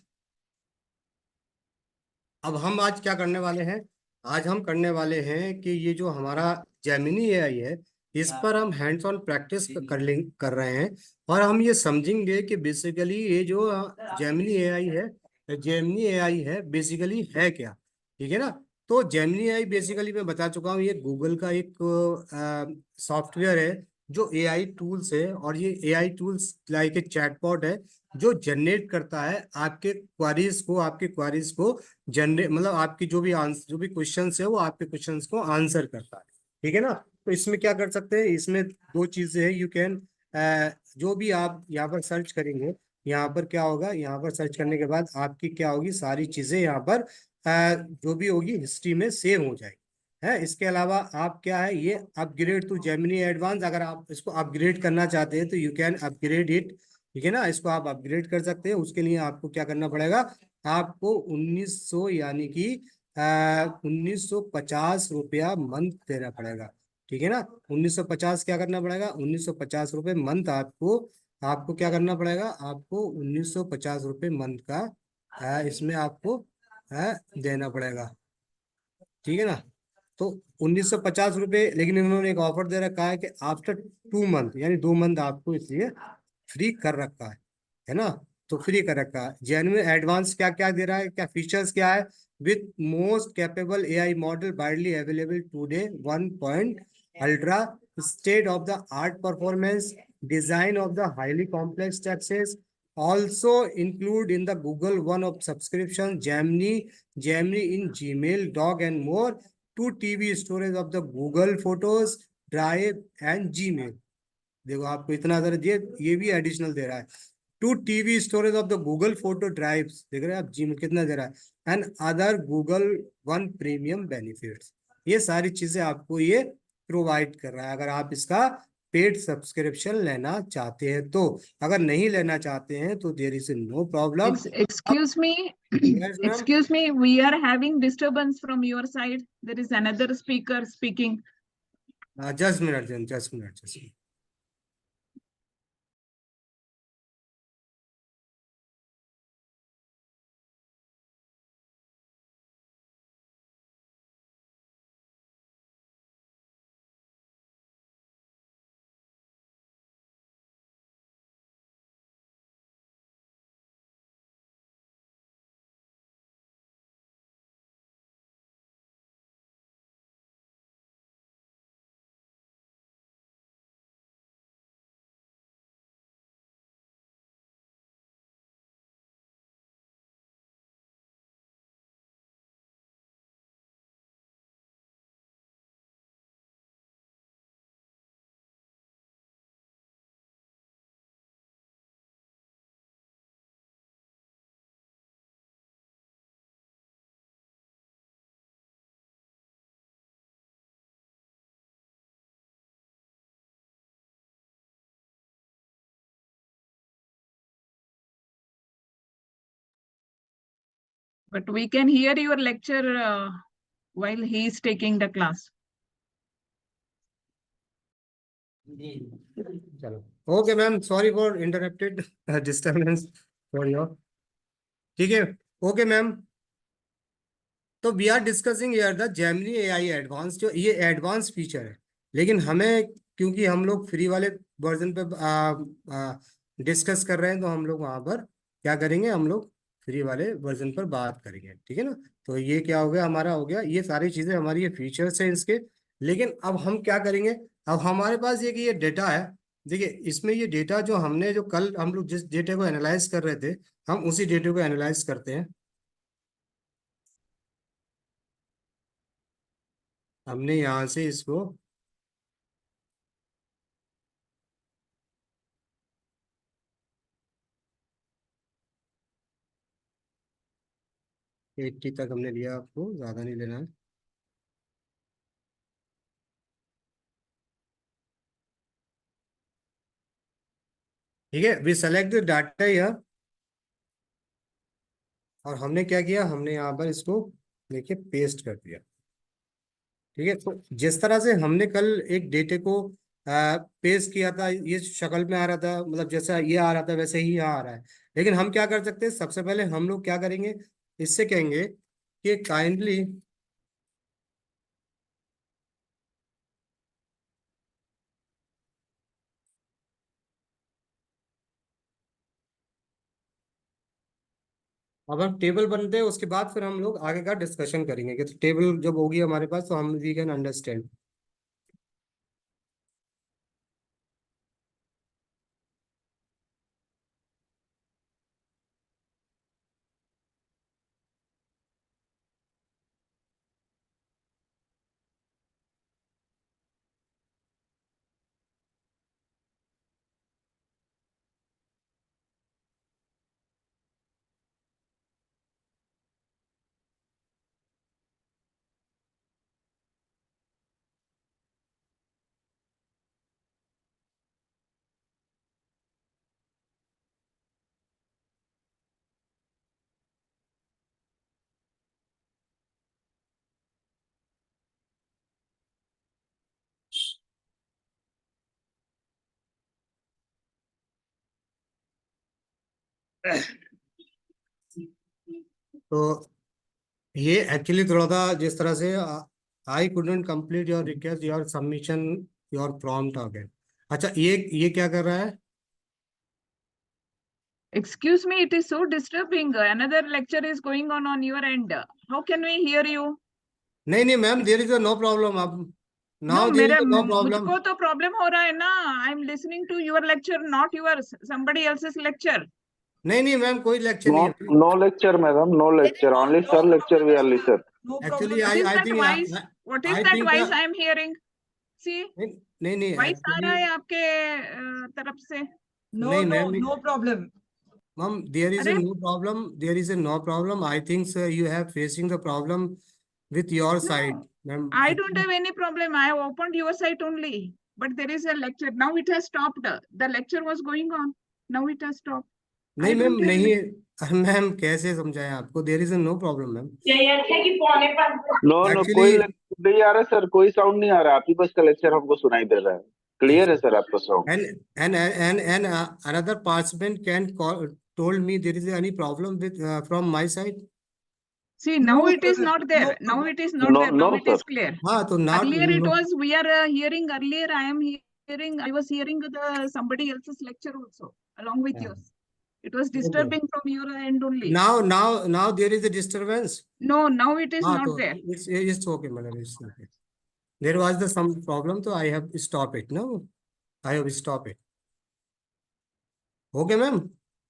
अब हम आज क्या करने वाले हैं? आज हम करने वाले हैं कि ये जो हमारा जेमिनी एआई है, इस पर हम हैंड्स ऑन प्रैक्टिस कर रहे हैं, और हम ये समझेंगे कि बेसिकली ये जो जेमिनी एआई है बेसिकली है क्या। ठीक है ना? तो जेमिनी एआई बेसिकली मैं बता चुका हूँ, ये गूगल का एक सॉफ्टवेयर है जो एआई टूल्स है, और ये AI tools like a chatbot है जो जनरेट करता है आपके क्वारीज को जनरेट, मतलब आपकी जो भी क्वेश्चंस है वो आपके क्वेश्चंस को आंसर करता है। ठीक है ना? तो इसमें क्या कर सकते हैं, इसमें दो चीजें हैं, यू कैन जो भी आप यहाँ पर सर्च करेंगे, यहाँ पर क्या होगा, यहाँ पर सर्च करने के बाद आपकी क्या होगी, सारी चीजें यहाँ पर जो भी होगी हिस्ट्री में सेव हो जाएगी। है, इसके अलावा आप क्या है, ये अपग्रेड टू जेमिनी एडवांस, अगर आप इसको अपग्रेड करना चाहते हैं तो यू कैन अपग्रेड इट। ठीक है ना? इसको आप अपग्रेड कर सकते हैं, उसके लिए आपको क्या करना पड़ेगा, आपको 1900 यानी कि 1950 रुपया मंथ देना पड़ेगा। ठीक है ना? 1950 क्या करना पड़ेगा, 1950 रुपये मंथ आपको आपको क्या करना पड़ेगा, आपको 1950 रुपये मंथ का इसमें आपको देना पड़ेगा। ठीक है ना? तो 1950 रुपये, लेकिन इन्होंने एक ऑफर दे रखा है कि आफ्टर 2 मंथ, यानी 2 मंथ आपको इसलिए फ्री कर रखा है ना? तो फ्री कर रखा है। जेन्युइन एडवांस क्या क्या दे रहा है, क्या फीचर्स क्या है, with most capable AI model widely available today, 1 point ultra state of the art performance, design of the highly complex Texas, also include in the Google One of subscription, Gemini in Gmail, Doc and more, 2 TB storage of the Google Photos, Drive and Gmail। देखो आपको इतना जरा ये भी एडिशनल दे रहा है, 2 TB storage of the Google photo drives, देख रहे हैं आप, जीमेल कितना दे रहा है, and other Google one premium benefits. ये सारी चीजें आपको ये प्रोवाइड कर रहा है, अगर आप इसका पेड सब्सक्रिप्शन लेना चाहते हैं तो। अगर नहीं लेना चाहते हैं तो देयर इज नो प्रॉब्लम। अब
Excuse me,
yes ma'am,
excuse me, we are having disturbance from your side. There is another speaker speaking.
Just minute, just minute.
But we can hear your lecture while he is taking the class.
जी
चलो, okay ma'am, sorry for interrupted disturbance for your, ठीक है, ओके मैम। तो we are discussing here the Gemini AI advance, जो ये एडवांस फीचर है, लेकिन हमें, क्योंकि हम लोग फ्री वाले वर्जन पे डिस्कस कर रहे हैं, तो हम लोग वहां पर क्या करेंगे, हम लोग फ्री वाले वर्जन पर बात करेंगे, ठीक है ना। तो ये क्या हो गया, हमारा हो गया, ये सारी चीजें हमारी, ये फीचर्स हैं इसके। लेकिन अब हम क्या करेंगे, अब हमारे पास ये कि ये डेटा है, देखिए इसमें ये डेटा जो हमने, जो कल हम लोग जिस डेटा को एनालाइज कर रहे थे, हम उसी डेटा को एनालाइज करते हैं। हमने यहाँ से इसको 80 तक हमने लिया, आपको ज्यादा नहीं लेना है। ठीक है, we select the data here, और हमने क्या किया, हमने यहाँ पर इसको देखिए पेस्ट कर दिया। ठीक है, तो जिस तरह से हमने कल एक डेटे को पेस्ट किया था, ये शक्ल में आ रहा था, मतलब जैसा ये आ रहा था वैसे ही यहाँ आ रहा है। लेकिन हम क्या कर सकते हैं, सबसे पहले हम लोग क्या करेंगे, इससे कहेंगे कि काइंडली अब हम टेबल बनते हैं, उसके बाद फिर हम लोग आगे का डिस्कशन करेंगे, कि तो टेबल जब होगी हमारे पास, तो हम वी कैन अंडरस्टैंड। तो ये एक्चुअली थोड़ा सा जिस तरह से, आई couldn't complete your request, your submission, your prompt again. अच्छा, ये क्या कर रहा है?
Excuse me, it is so disturbing. Another lecture is going on your end. How can we hear you?
नहीं नहीं ma'am, there is no problem, अब
No,
नाउ देयर
मेरा
इज नो प्रॉब्लम।
मुझको तो प्रॉब्लम हो रहा है ना. I am listening to your lecture, not yours. Somebody else's lecture.
नहीं नहीं मैम, कोई लेक्चर
No,
नहीं है
no lecture, madam. No lecture. Only sir lecture we are listen.
Actually.
What
I
is
I
that
think
voice? What is
I
that
think
voice I am hearing? See,
नहीं नहीं नहीं
voice आ
एक्चुअली,
रहा है आपके तरफ से.
No,
नहीं
no,
ma'am,
no problem.
Ma'am there is a
अरे
no problem, there is a no problem, I think you have facing the problem with your side
no,
ma'am.
I don't have any problem. I have opened your site only. But there is a lecture. Now it has stopped. The lecture was going on. Now it has stopped.
नहीं
I
मैम,
don't have
नहीं,
any.
मैम कैसे समझाएं आपको, there is no problem ma'am.
No, no,
actually,
कोई lecture नहीं आ रहा सर, कोई साउंड नहीं आ रहा, आप ही बस का लेक्चर हमको सुनाई दे रहा है। क्लियर है सर आपका sound?
and another participant can call, told me there is any problem with from my side.
See,
No
now it is
problem.
not there.
No
Now
problem.
it is not
No,
there. Now
no
it
sir.
is clear.
हाँ, तो not
Earlier it was, we are hearing earlier. I am hearing, I was hearing the somebody else's lecture also along with yours. It was
okay,
disturbing from your end only.
now there is a disturbance.
No, now it is
हाँ,
not
तो
there.
it's okay madam, it's okay. There was the some problem, so I have stop it, no, I have stop it. Okay ma'am,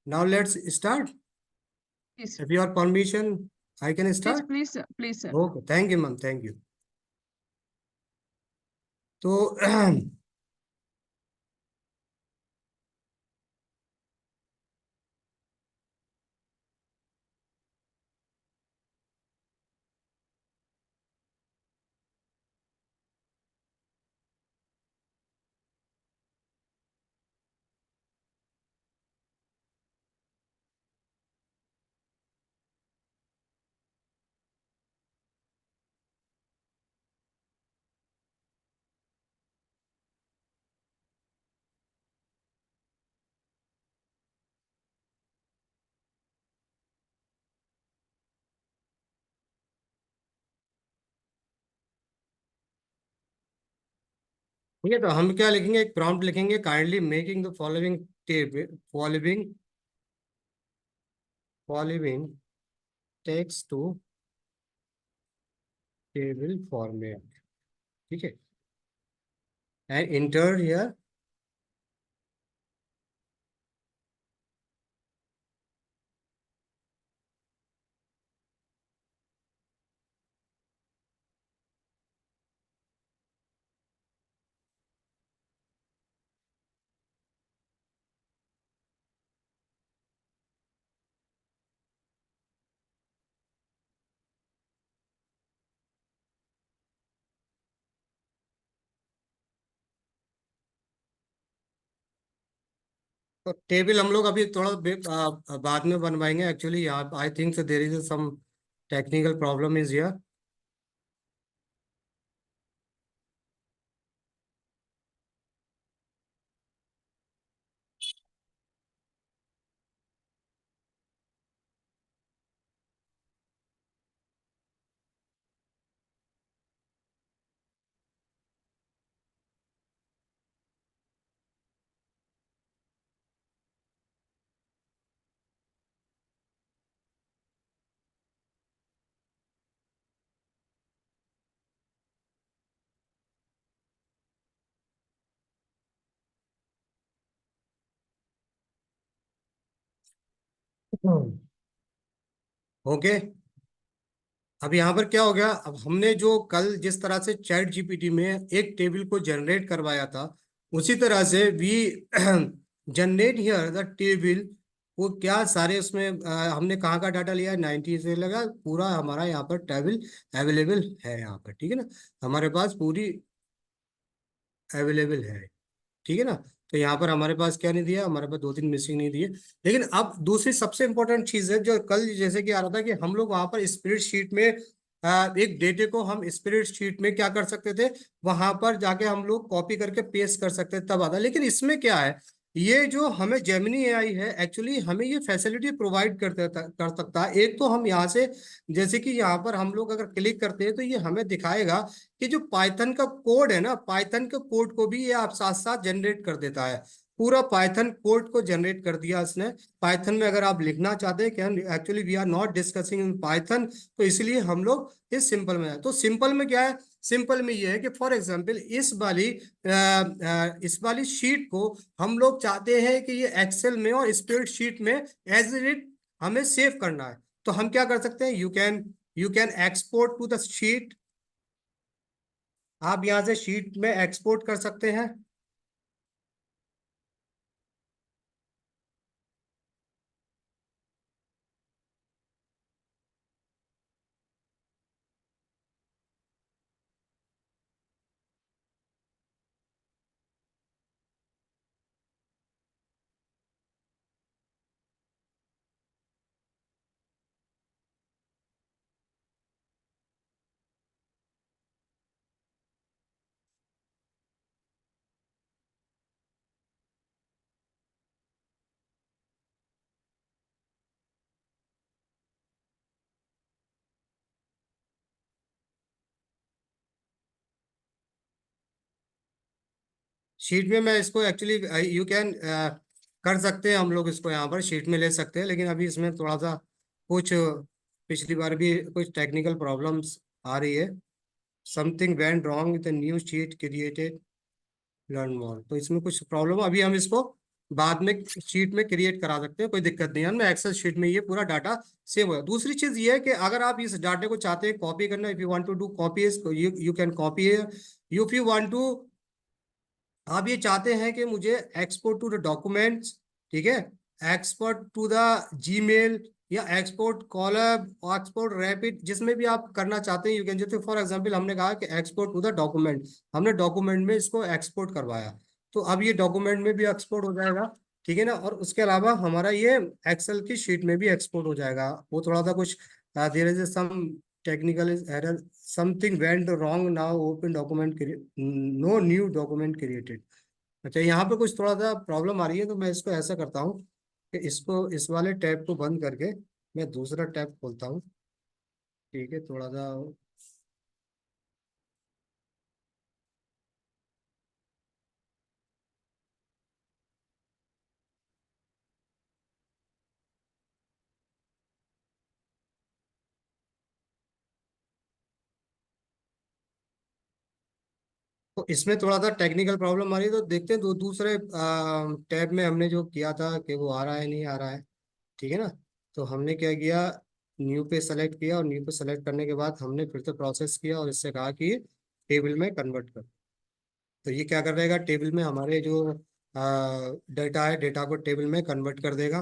now let's start.
Please,
If your permission, I can
please,
start.
please, sir. Please, sir.
Okay, thank you ma'am, thank you. तो ठीक है, तो हम क्या लिखेंगे, एक प्रॉम्प्ट लिखेंगे, kindly making the following table following text to table format. ठीक है, एंड इंटर हियर तो टेबल हम लोग अभी थोड़ा बाद में बनवाएंगे। Actually I think there is some technical problem is here. Okay, अब यहाँ पर क्या हो गया, अब हमने जो कल जिस तरह से चैट जीपीटी में एक टेबल को जनरेट करवाया था, उसी तरह से we generate here the table. वो क्या सारे उसमें हमने कहाँ का डाटा लिया, 90 से लगा, पूरा हमारा यहाँ पर टेबल अवेलेबल है यहाँ पर। ठीक है ना, हमारे पास पूरी अवेलेबल है। ठीक है ना, तो यहाँ पर हमारे पास क्या नहीं दिया, हमारे पास 2-3 मिसिंग नहीं दिए। लेकिन अब दूसरी सबसे इंपॉर्टेंट चीज है, जो कल जैसे कि आ रहा था कि हम लोग वहां पर स्प्रेड शीट में एक डेटे को हम स्प्रेड शीट में क्या कर सकते थे, वहां पर जाके हम लोग कॉपी करके पेस्ट कर सकते थे, तब आता। लेकिन इसमें क्या है, ये जो हमें जेमिनी एआई है, एक्चुअली हमें ये फैसिलिटी प्रोवाइड कर सकता है। एक तो हम यहाँ से, जैसे कि यहाँ पर हम लोग अगर क्लिक करते हैं तो ये हमें दिखाएगा कि जो पाइथन का कोड है ना, पाइथन के कोड को भी ये आप साथ साथ जनरेट कर देता है। पूरा पाइथन कोड को जनरेट कर दिया इसने। पाइथन में अगर आप लिखना चाहते हैं कि actually we are not discussing in Python, तो इसलिए हम लोग इस सिंपल में है। तो सिंपल में क्या है, सिंपल में ये है कि फॉर एग्जांपल इस वाली शीट को हम लोग चाहते हैं कि ये एक्सेल में और स्प्रेडशीट में एज इट हमें सेव करना है। तो हम क्या कर सकते हैं, you can export to the sheet. आप यहां से शीट में एक्सपोर्ट कर सकते हैं। शीट में मैं इसको एक्चुअली यू कैन कर सकते हैं, हम लोग इसको यहाँ पर शीट में ले सकते हैं। लेकिन अभी इसमें थोड़ा सा कुछ पिछली बार भी कुछ टेक्निकल प्रॉब्लम्स आ रही है। Something went wrong with new sheet created, learn more. तो इसमें कुछ प्रॉब्लम, अभी हम इसको बाद में शीट में क्रिएट करा सकते हैं, कोई दिक्कत नहीं है। हमें एक्सेल शीट में ये पूरा डाटा सेव होगा। दूसरी चीज ये है कि अगर आप इस डाटे को चाहते हैं कॉपी करना, if you want to do copy, you can copy. If you want to, आप ये चाहते हैं कि मुझे एक्सपोर्ट टू द डॉक्यूमेंट्स, ठीक है, एक्सपोर्ट टू द जीमेल, या एक्सपोर्ट कॉलम, एक्सपोर्ट रैपिड, जिसमें भी आप करना चाहते हैं यू कैन। जैसे फॉर एग्जांपल हमने कहा कि एक्सपोर्ट टू द डॉक्यूमेंट, हमने डॉक्यूमेंट में इसको एक्सपोर्ट करवाया, तो अब ये डॉक्यूमेंट में भी एक्सपोर्ट हो जाएगा। ठीक है ना, और उसके अलावा हमारा ये एक्सेल की शीट में भी एक्सपोर्ट हो जाएगा। वो थोड़ा सा कुछ there is some technical error, something went wrong, now open document, no new document created. अच्छा, यहाँ पे कुछ थोड़ा सा प्रॉब्लम आ रही है, तो मैं इसको ऐसा करता हूँ कि इसको, इस वाले टैब को बंद करके मैं दूसरा टैब खोलता हूँ। ठीक है, थोड़ा सा तो इसमें थोड़ा सा टेक्निकल प्रॉब्लम आ रही है, तो देखते हैं दूसरे टैब में हमने जो किया था कि वो आ रहा है नहीं आ रहा है। ठीक है ना। तो हमने क्या किया, न्यू पे सेलेक्ट किया, और न्यू पे सेलेक्ट करने के बाद हमने फिर से प्रोसेस किया और इससे कहा कि टेबल में कन्वर्ट कर। तो ये क्या कर देगा, टेबल में हमारे जो डेटा है, डेटा को टेबल में कन्वर्ट कर देगा।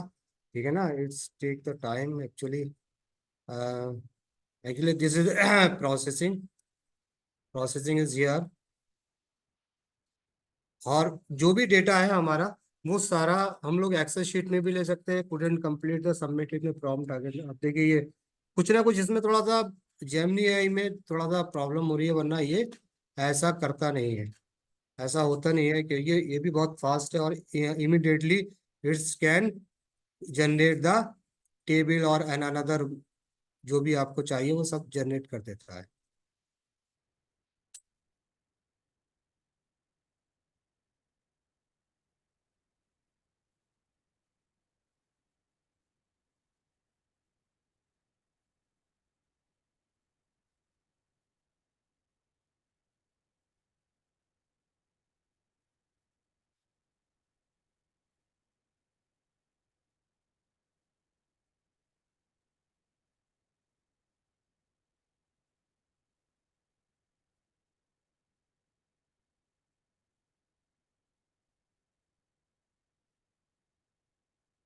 ठीक है ना। It's take the time actually, actually this is processing, processing is here. और जो भी डेटा है हमारा, वो सारा हम लोग एक्सेल शीट में भी ले सकते हैं। कुडंट कंप्लीट द सबमिटेड में प्रॉम्प्ट आ गया। अब देखिए ये कुछ ना कुछ इसमें थोड़ा सा जेमिनी एआई में थोड़ा सा प्रॉब्लम हो रही है, वरना ये ऐसा करता नहीं है, ऐसा होता नहीं है। कि ये भी बहुत फास्ट है और immediately it's can generate the table और एन अनदर, जो भी आपको चाहिए वो सब जनरेट कर देता है।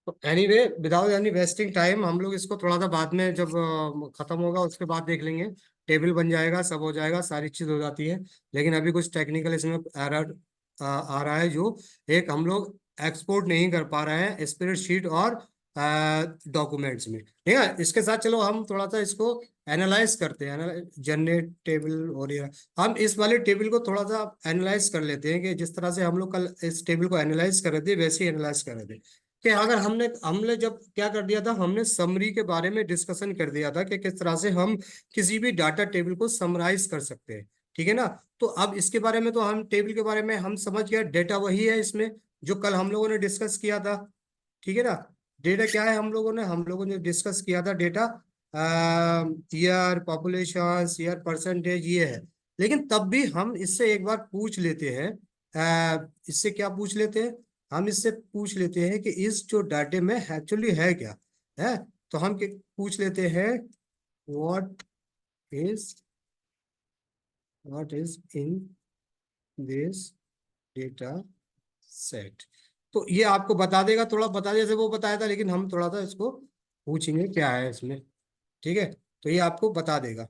तो anyway, without any wasting time, हम लोग इसको थोड़ा सा बाद में जब खत्म होगा उसके बाद देख लेंगे। टेबल बन जाएगा, सब हो जाएगा, सारी चीज हो जाती है। लेकिन अभी कुछ टेक्निकल इसमें एरर आ रहा है, जो एक हम लोग एक्सपोर्ट नहीं कर पा रहे हैं स्प्रेड शीट और डॉक्यूमेंट्स में। ठीक है, इसके साथ चलो हम थोड़ा सा इसको एनालाइज करते हैं। जनरेट टेबल, और ये हम इस वाले टेबल को थोड़ा सा एनालाइज कर लेते हैं, कि जिस तरह से हम लोग कल इस टेबल को एनालाइज कर रहे थे वैसे ही एनालाइज कर रहे थे। कि अगर हमने हमने जब क्या कर दिया था, हमने समरी के बारे में डिस्कशन कर दिया था कि किस तरह से हम किसी भी डाटा टेबल को समराइज कर सकते हैं। ठीक है ना। तो अब इसके बारे में, तो हम टेबल के बारे में हम समझ गया, डेटा वही है इसमें जो कल हम लोगों ने डिस्कस किया था। ठीक है ना। डेटा क्या है, हम लोगों ने डिस्कस किया था data, year, population, year, percentage, ये है। लेकिन तब भी हम इससे एक बार पूछ लेते हैं, इससे क्या पूछ लेते हैं, हम इससे पूछ लेते हैं कि इस जो डाटे में एक्चुअली है क्या है। तो हम पूछ लेते हैं, what is what is in this data set. तो ये आपको बता देगा, थोड़ा बता जैसे वो बताया था, लेकिन हम थोड़ा सा इसको पूछेंगे क्या है इसमें। ठीक है, तो ये आपको बता देगा।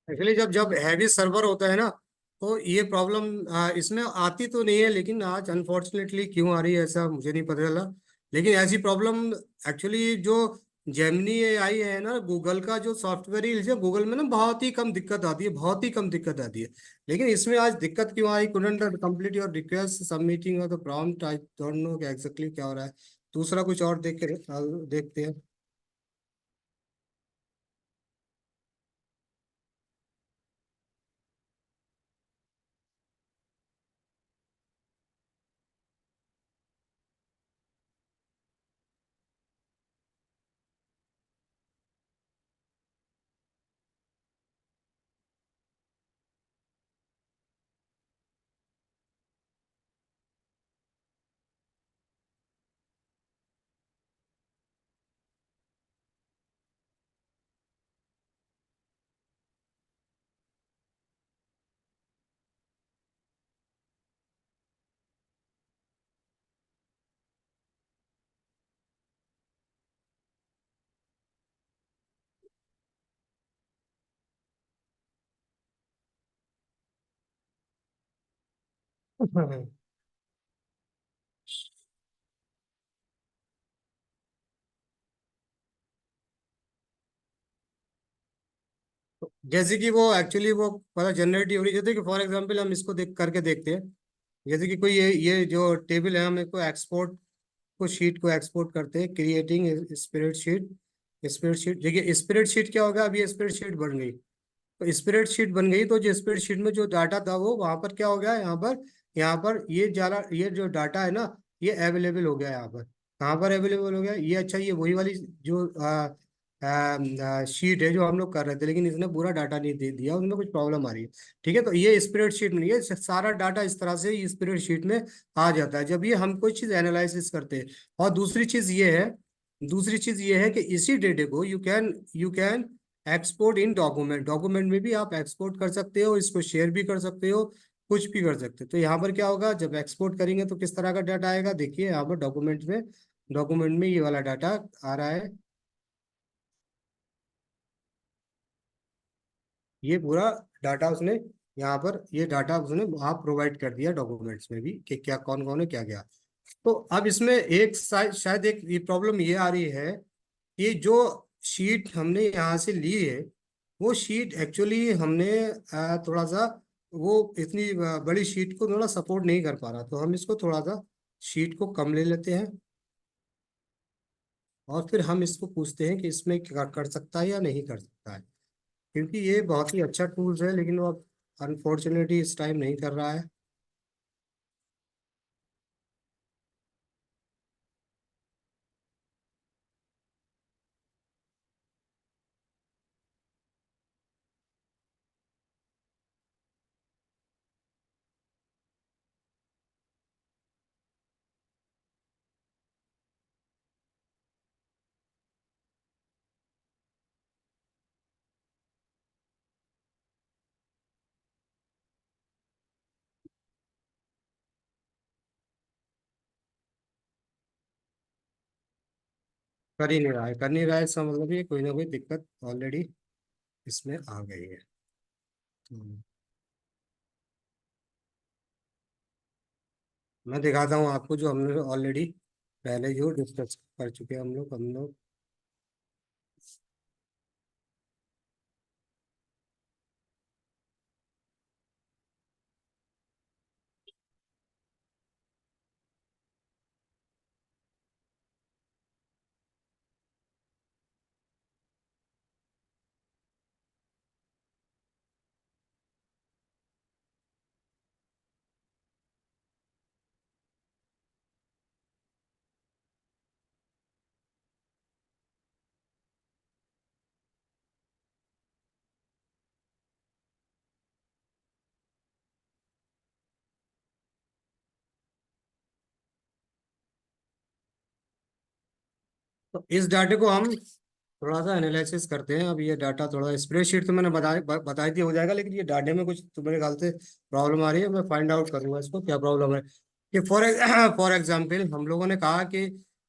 एक्चुअली जब जब हैवी सर्वर होता है ना, तो ये प्रॉब्लम इसमें आती तो नहीं है, लेकिन आज अनफॉर्चुनेटली क्यों आ रही है ऐसा मुझे नहीं पता चला। लेकिन ऐसी प्रॉब्लम एक्चुअली जो जेमिनी एआई है ना, गूगल का जो सॉफ्टवेयर है, गूगल में ना बहुत ही कम दिक्कत आती है, बहुत ही कम दिक्कत आती है। लेकिन इसमें आज दिक्कत क्यों आई? Couldn't complete your request submitting और the prompt, I don't know कि एग्जैक्टली क्या हो रहा है। दूसरा कुछ और देखते हैं। जैसे कि वो एक्चुअली वो पता जनरेटिव हो रही, जैसे कि फॉर एग्जांपल हम इसको देख करके देखते हैं। जैसे कि कोई ये जो टेबल है, हम इसको एक्सपोर्ट को शीट को एक्सपोर्ट करते हैं, creating spread sheet. Spread sheet देखिए, स्प्रेड शीट क्या होगा? अभी स्प्रेड शीट बन गई, तो स्प्रेड शीट बन गई, तो जो स्प्रेड शीट में जो डाटा था वो वहां पर क्या हो गया, यहाँ पर ये जो डाटा है ना, ये अवेलेबल हो गया यहाँ पर। कहाँ पर अवेलेबल हो गया ये? अच्छा, ये वही वाली जो शीट है जो हम लोग कर रहे थे, लेकिन इसने पूरा डाटा नहीं दे दिया, उसमें कुछ प्रॉब्लम आ रही है। ठीक है, तो ये स्प्रेड शीट नहीं है, सारा डाटा इस तरह से स्प्रेड शीट में आ जाता है जब ये हम कोई चीज एनालिसिस करते हैं। और दूसरी चीज ये है कि इसी डेटे को you can export in document. Document में भी आप एक्सपोर्ट कर सकते हो, इसको शेयर भी कर सकते हो, कुछ भी कर सकते हो। तो यहाँ पर क्या होगा, जब एक्सपोर्ट करेंगे तो किस तरह का डाटा आएगा? देखिए यहाँ पर डॉक्यूमेंट में ये वाला डाटा आ रहा है। ये पूरा डाटा उसने यहाँ पर, ये डाटा उसने आप प्रोवाइड कर दिया डॉक्यूमेंट्स में भी कि क्या कौन कौन है क्या क्या। तो अब इसमें एक शायद एक ये प्रॉब्लम ये आ रही है कि जो शीट हमने यहाँ से ली है, वो शीट एक्चुअली हमने थोड़ा सा वो इतनी बड़ी शीट को थोड़ा सपोर्ट नहीं कर पा रहा, तो हम इसको थोड़ा सा शीट को कम ले लेते हैं और फिर हम इसको पूछते हैं कि इसमें क्या कर सकता है या नहीं कर सकता है। क्योंकि ये बहुत ही अच्छा टूल्स है, लेकिन वो अनफॉर्चुनेटली इस टाइम नहीं कर रहा है। कर नहीं रहा है, इसका मतलब ये कोई ना कोई दिक्कत ऑलरेडी इसमें आ गई है। तो मैं दिखाता हूँ आपको जो हमने ऑलरेडी पहले जो डिस्कस कर चुके हैं हम लोग। तो इस डाटे को हम थोड़ा सा एनालिसिस करते हैं। अब ये डाटा थोड़ा स्प्रेडशीट तो मैंने बताई थी हो जाएगा, लेकिन ये डाटे में कुछ तो मेरे ख्याल से प्रॉब्लम आ रही है। मैं फाइंड आउट करूंगा इसको क्या प्रॉब्लम है। कि फॉर एग्जाम्पल हम लोगों ने कहा कि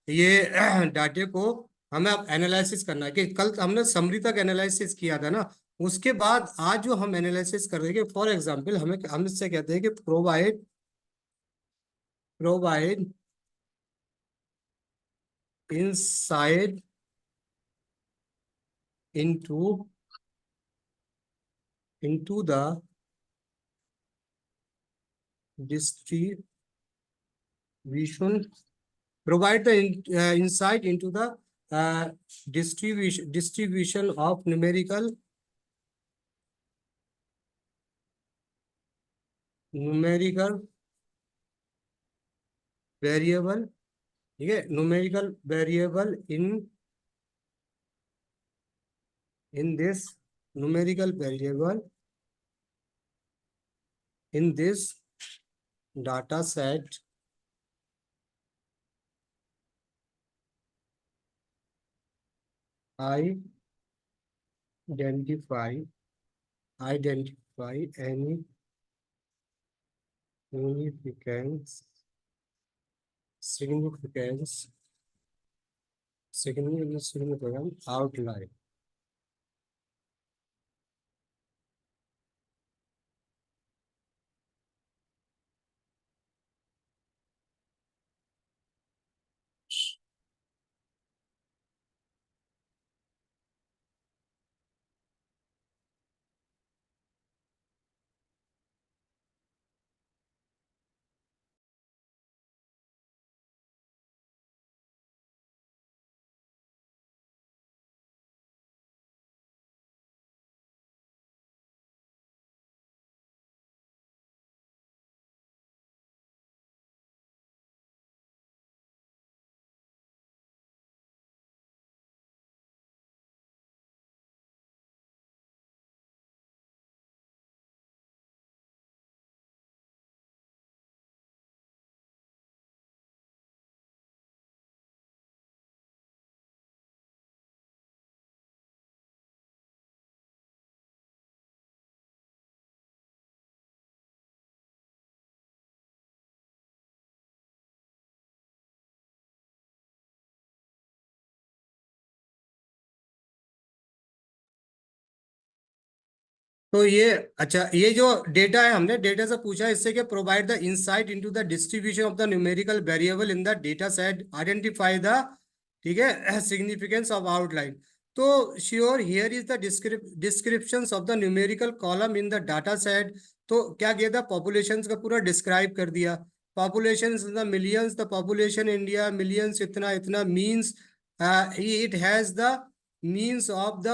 ये डाटे को हमें अब एनालिसिस करना है। कि कल हमने समरी तक एनालिसिस किया था ना, उसके बाद आज जो हम एनालिसिस कर रहे हैं, फॉर एग्जांपल हम इससे कहते हैं कि provide insight into the distribution, provide the insight into the distribution of numerical variable, ठीक है, numerical variable in this numerical variable in this data set identify any significant outline. तो ये अच्छा, ये जो डेटा है, हमने डेटा से पूछा, इससे क्या, provide the insight into the distribution of the numerical variable in the data set, identify the, ठीक है, सिग्निफिकेंस ऑफ आउटलाइन। तो sure here is the description of the numerical column in the data set. तो क्या किया था, पॉपुलेशन का पूरा डिस्क्राइब कर दिया, population in the millions, the population India millions इतना इतना, means it has the means of the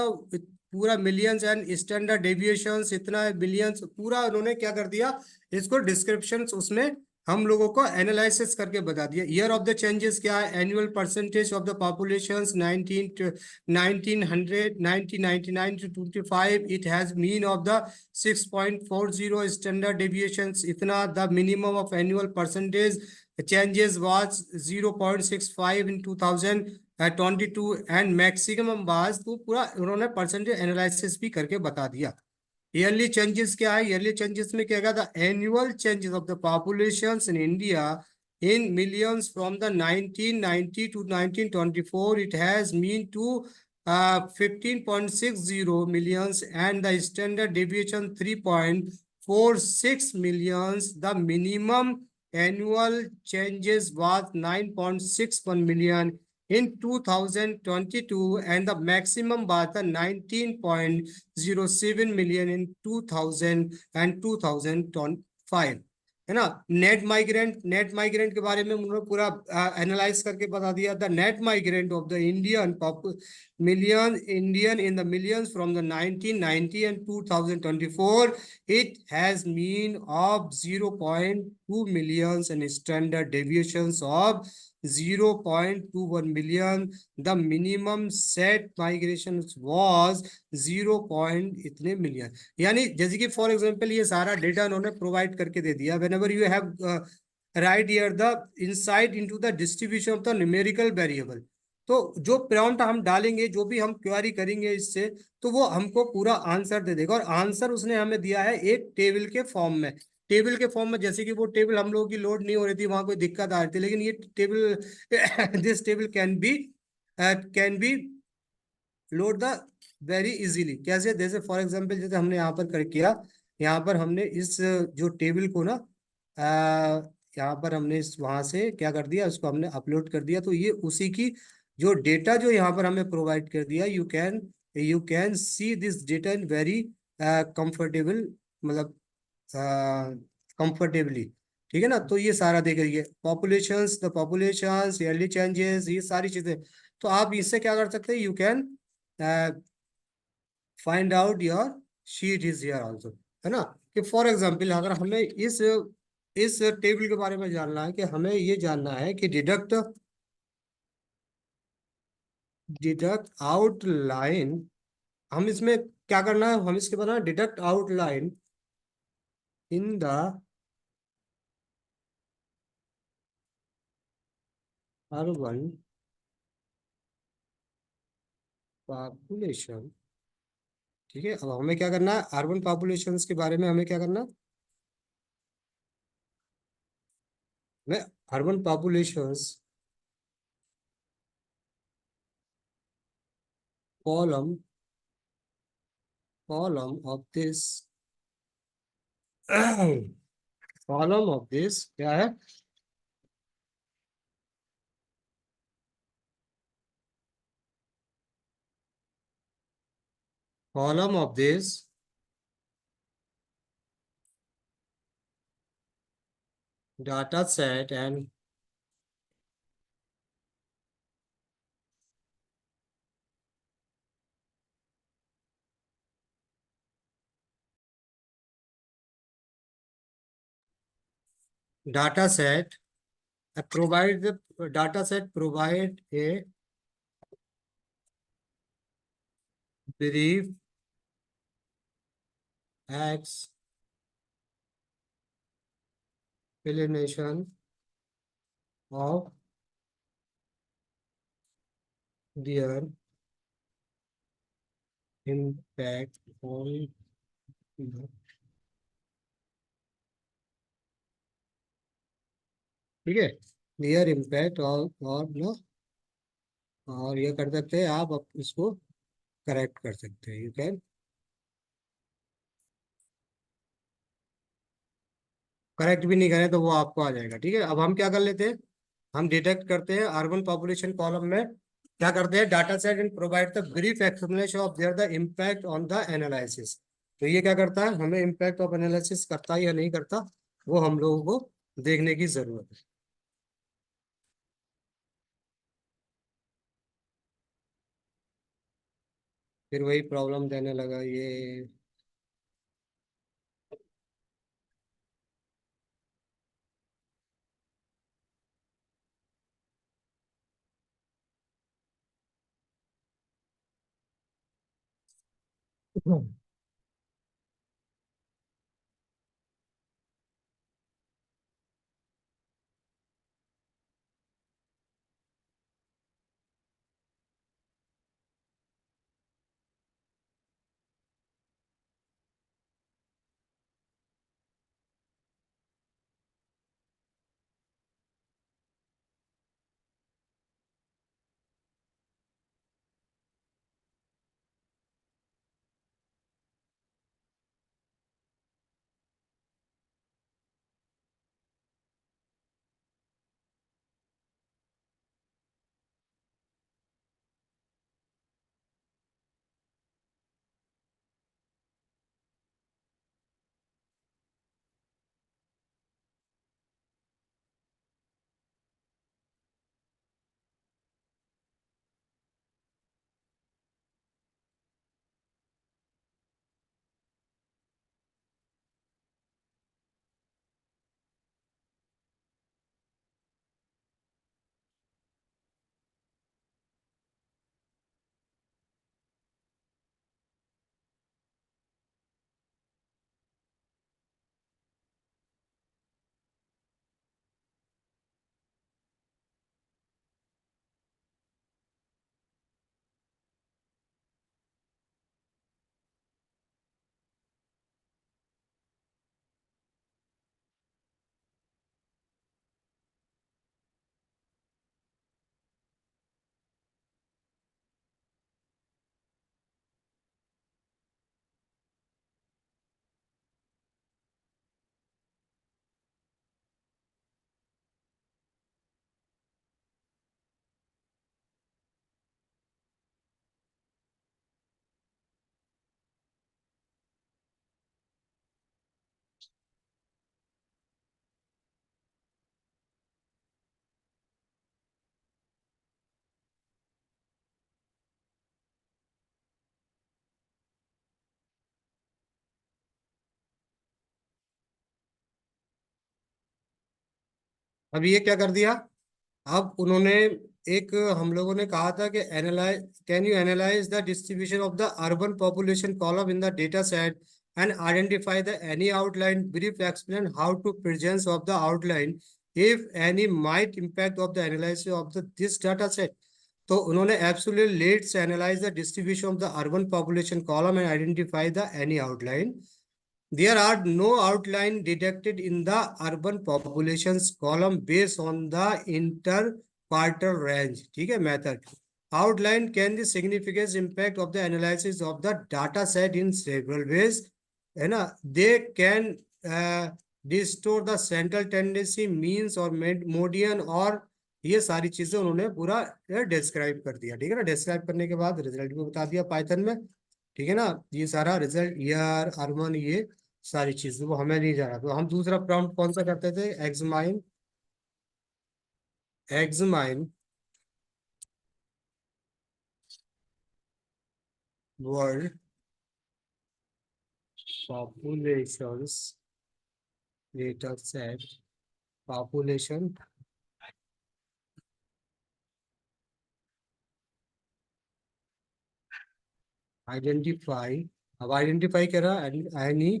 पूरा मिलियंस एंड स्टैंडर्ड डेविएशंस इतना बिलियंस, पूरा उन्होंने क्या कर दिया, इसको डिस्क्रिप्शंस उसमें हम लोगों को एनालिसिस करके बता दिया। ईयर ऑफ द चेंजेस क्या है, annual percentage of the populations 1999 to 25, it has mean of the 6.40, standard deviations इतना, the minimum of annual percentage changes was 0.65 in 2022 and maximum was, तो पूरा उन्होंने परसेंटेज एनालिसिस भी करके बता दिया। ईयरली चेंजेस क्या है, ईयरली चेंजेस में क्या था, annual changes of the populations in India in millions from the 1990 to 1924, it has mean to 15.60 millions and the standard deviation 3.46 millions. The minimum annual changes was 9.61 million in 2022 and the maximum was the 19.07 million in 2000 and 2005, है ना। नेट माइग्रेंट के बारे में उन्होंने पूरा एनालाइज करके बता दिया। The net migrant of the Indian in the millions from the 1990 and 2024, it has mean of 0.2 millions and standard deviations of 0.21 million. The minimum set migration was 0. इतने मिलियन, यानी जैसे कि फॉर एग्जांपल ये सारा डेटा उन्होंने प्रोवाइड करके दे दिया। whenever you have write here the insight into the distribution of the numerical variable, तो जो प्रॉम्प्ट हम डालेंगे, जो भी हम क्वेरी करेंगे इससे, तो वो हमको पूरा आंसर दे देगा। और आंसर उसने हमें दिया है एक टेबल के फॉर्म में। टेबल के फॉर्म में, जैसे कि वो टेबल हम लोगों की लोड नहीं हो रही थी, वहां कोई दिक्कत आ रही थी, लेकिन ये table this table can be load the very easily. कैसे? जैसे फॉर एग्जांपल जैसे हमने यहाँ पर कर किया, यहाँ पर हमने इस जो टेबल को ना यहाँ पर हमने इस वहां से क्या कर दिया, उसको हमने अपलोड कर दिया, तो ये उसी की जो डेटा जो यहाँ पर हमें प्रोवाइड कर दिया, you can see this data in very comfortable, मतलब कंफर्टेबली। ठीक है ना? तो ये सारा देख रही है, populations, the populations, yearly changes, ये सारी चीजें। तो आप इससे क्या कर सकते हैं, you can find out your sheet is here also, है ना? कि फॉर एग्जांपल अगर हमें इस टेबल के बारे में जानना है, कि हमें ये जानना है कि डिडक्ट आउटलाइन, हम इसमें क्या करना है, हम इसके बना deduct outline in the urban population. ठीक है, अब हमें क्या करना है, अर्बन पॉपुलेशंस के बारे में हमें क्या करना है, हमें urban populations column column of this column of this क्या है, column of this data set and data set provide the data set provide a brief explanation of their impact on the- ठीक है, their impact और ना, और ये कर सकते हैं आप इसको करेक्ट कर सकते हैं, यू कैन करेक्ट भी नहीं करें तो वो आपको आ जाएगा। ठीक है, अब हम क्या कर लेते हैं, हम डिटेक्ट करते हैं अर्बन पॉपुलेशन कॉलम में क्या करते हैं, data set and provide the brief explanation of their the impact on the analysis. तो ये क्या करता है, हमें इम्पैक्ट ऑफ एनालिसिस करता है या नहीं करता, वो हम लोगों को देखने की जरूरत है। फिर वही प्रॉब्लम देने लगा ये। अब ये क्या कर दिया, अब उन्होंने एक, हम लोगों ने कहा था कि analyse, can you analyse the distribution of the urban population column in the data set and identify the any outline, brief explain how to presence of the outline if any might impact of the analysis of the this data set. तो उन्होंने absolutely let's analyse the distribution of the urban population column and identify the any outline. There are no outline detected in the urban populations column based on the interquartile range. ठीक है, method. Outline can the significant impact of the analysis of the data set in several ways. है ना, they can distort the central tendency, means और median, और ये सारी चीजें उन्होंने पूरा डिस्क्राइब कर दिया। ठीक है ना, डिस्क्राइब करने के बाद रिजल्ट भी बता दिया पाइथन में। ठीक है ना, ये सारा रिजल्ट, ईयर, अर्बन, ये सारी चीजें वो हमें नहीं जाना। तो हम दूसरा प्रॉम्प्ट कौन सा करते थे, examine, examine world populations data set, population identify. अब आइडेंटिफाई करा any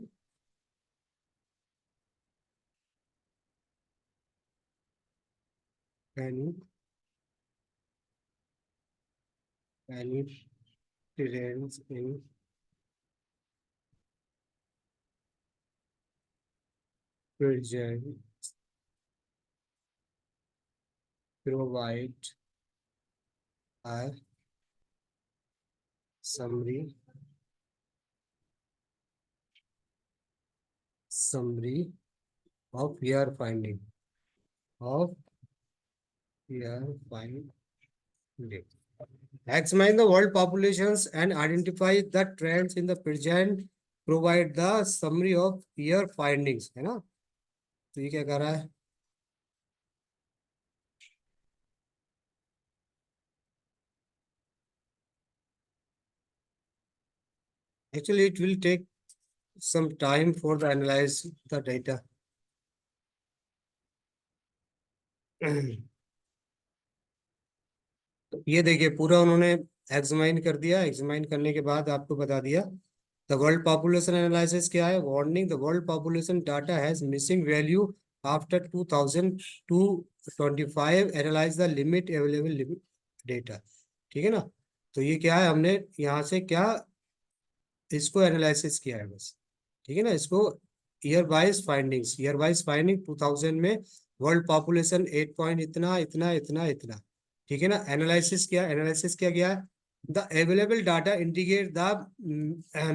any any trends in present, provide a summary of your finding, of your finding. Examine the world populations and identify the trends in the present. Provide the summary of your findings, है ना। तो ये क्या कर रहा है, actually it will take some time for the analyze the data. ये देखिए पूरा उन्होंने एग्जामाइन कर दिया। एग्जामाइन करने के बाद आपको बता दिया द वर्ल्ड पॉपुलेशन एनालिसिस क्या है। Warning, the world population data has missing value after 2025, analyse the limit available data. ठीक है ना, तो ये क्या है, हमने यहाँ से क्या इसको एनालिसिस किया है बस। ठीक है ना, इसको year wise findings, year wise finding 2000 में वर्ल्ड पॉपुलेशन 8 पॉइंट इतना इतना इतना इतना। ठीक है ना, एनालिसिस किया, एनालिसिस क्या गया, the available data indicate the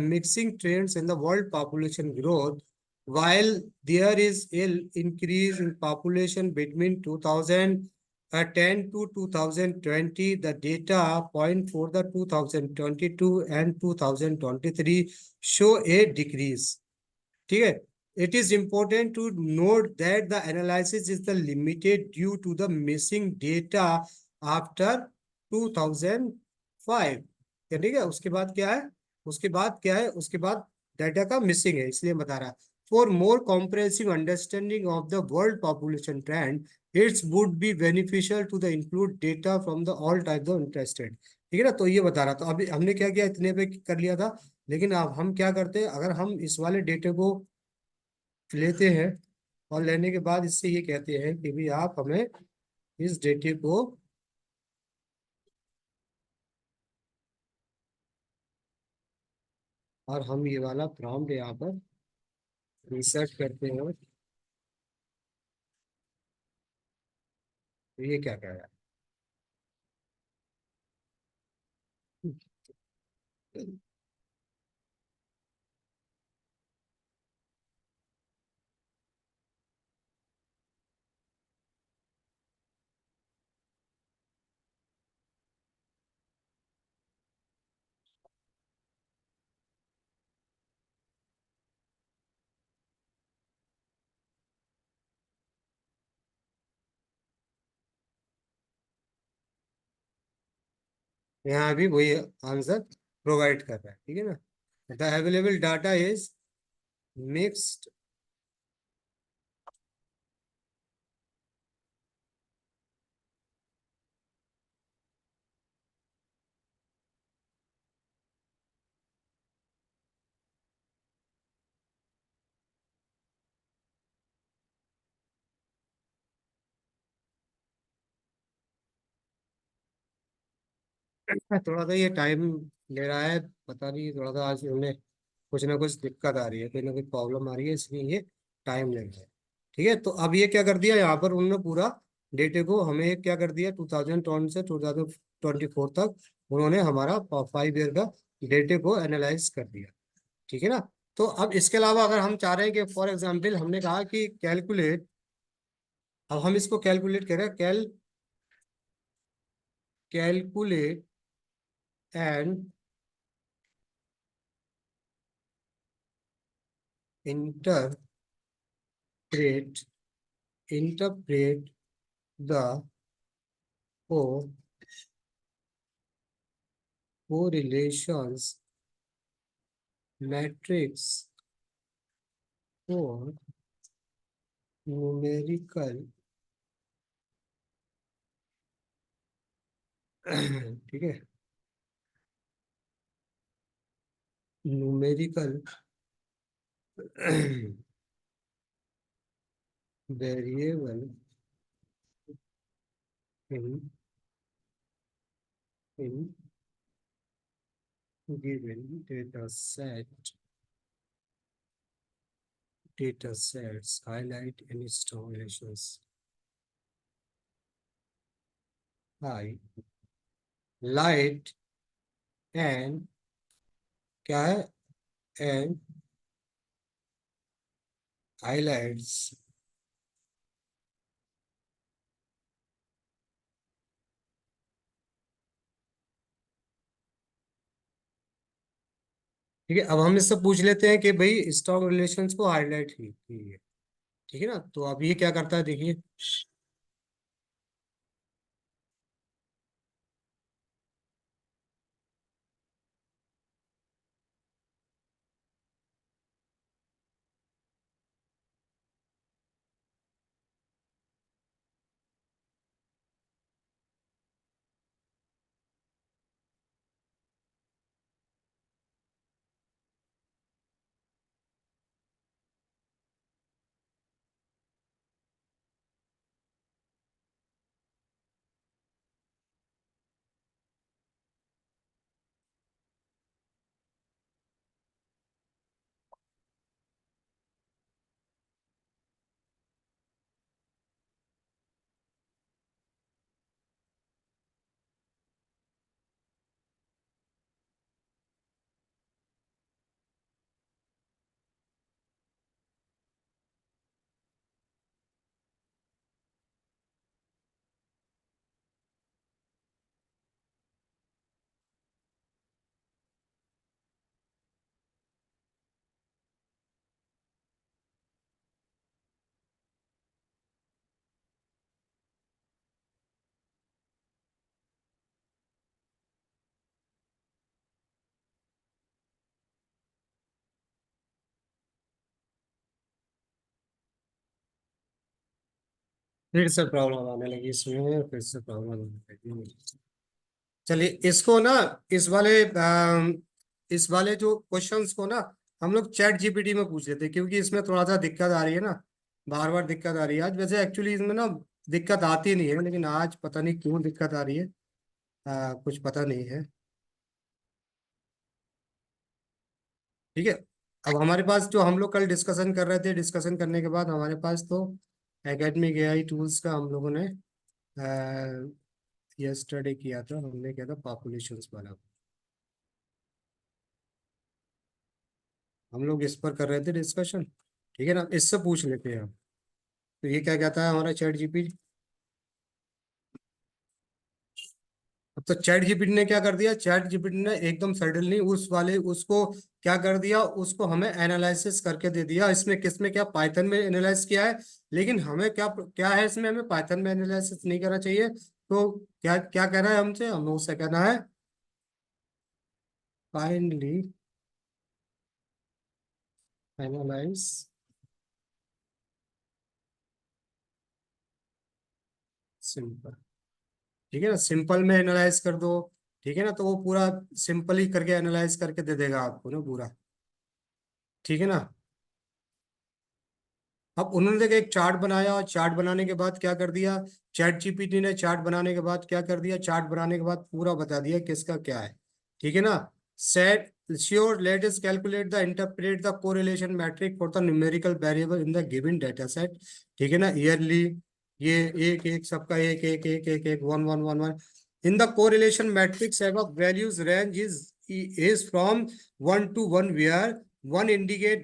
mixing trends in the world population growth. While there is an increase in population between 2010 to 2020, the data point for the 2022 and 2023 show a decrease. ठीक है, it is important to note that the analysis is the limited due to the missing data after 2005। ठीक है, उसके बाद क्या है, उसके बाद क्या है, उसके बाद डाटा का मिसिंग है, इसलिए बता रहा है। For more comprehensive understanding of the world population trend, it's would be beneficial to the include data from the all types of interested. ठीक है ना, तो ये बता रहा था। अभी हमने क्या किया, इतने पे कर लिया था, लेकिन अब हम क्या करते हैं, अगर हम इस वाले डेटे को लेते हैं और लेने के बाद इससे ये कहते हैं कि भी आप हमें इस डेटे को और हम ये वाला प्रॉम्प्ट यहाँ पर रिसर्च करते हैं, तो ये क्या कह रहा है। यहाँ भी वही आंसर प्रोवाइड कर रहा है। ठीक है ना, the available data is mixed थोड़ा सा ये टाइम ले रहा है, पता नहीं, थोड़ा सा आज हमें कुछ ना कुछ दिक्कत आ रही है, कोई ना कोई प्रॉब्लम आ रही है, इसलिए ये टाइम ले रहा है। ठीक है, तो अब ये क्या कर दिया यहाँ पर उन्होंने, पूरा डेटे को हमें क्या कर दिया, 2010 से 2024 तक उन्होंने हमारा 5 ईयर का डेटे को एनालाइज कर दिया। ठीक है ना। तो अब इसके अलावा अगर हम चाह रहे हैं कि फॉर एग्जाम्पल हमने कहा कि कैलकुलेट, अब हम इसको कैलकुलेट करें, calculate and interpret interpret the correlations matrix for numerical ठीक है, numerical variable in given data sets highlight and installations highlight and क्या है, and highlights ठीक है। अब हम इससे पूछ लेते हैं कि भाई स्टॉक रिलेशंस को हाईलाइट कीजिए। ठीक है ना, तो अब ये क्या करता है देखिए, फिर से प्रॉब्लम आने लगी इसमें, फिर से प्रॉब्लम आने लगी। चलिए इसको ना, इस वाले जो क्वेश्चंस को ना हम लोग चैट जीपीटी में पूछ लेते हैं, क्योंकि इसमें थोड़ा सा दिक्कत आ रही है ना, बार बार दिक्कत आ रही है। आज वैसे एक्चुअली इसमें ना दिक्कत आती नहीं है, लेकिन आज पता नहीं क्यों दिक्कत आ रही है, कुछ पता नहीं है। ठीक है, अब हमारे पास जो हम लोग कल डिस्कशन कर रहे थे, डिस्कशन करने के बाद हमारे पास तो एकेडमिक एआई टूल्स का हम लोगों ने ये स्टडी किया था, हमने किया था पॉपुलेशंस वाला, हम लोग इस पर कर रहे थे डिस्कशन। ठीक है ना, इससे पूछ लेते हैं हम। तो ये क्या कहता है हमारा चैट जीपीटी, अब तो चैट जीपीटी ने क्या कर दिया, चैट जीपीटी ने एकदम सडनली उस वाले उसको क्या कर दिया, उसको हमें एनालिसिस करके दे दिया। इसमें किसमें क्या, पाइथन में एनालाइज किया है, लेकिन हमें क्या क्या है इसमें, हमें पाइथन में एनालिसिस नहीं करना चाहिए। तो क्या क्या कहना है हमसे, हमें उससे कहना है काइंडली एनालाइज सिंपल। ठीक है ना, सिंपल में एनालाइज कर दो। ठीक है ना, तो वो पूरा सिंपल ही करके एनालाइज करके दे देगा आपको ना पूरा। ठीक है ना। अब उन्होंने देखा एक चार्ट बनाया और चार्ट बनाने के बाद क्या कर दिया, चैट जीपीटी ने चार्ट बनाने के बाद क्या कर दिया, चार्ट बनाने के बाद पूरा बता दिया किसका क्या है। ठीक है ना। Set sure let us calculate the interpret the correlation matrix for the numerical variable in the given data set. ठीक है ना। ईयरली ये एक एक सबका एक एक एक एक एक one one one one in the correlation matrix have a values range is from 1 to 1 where one indicate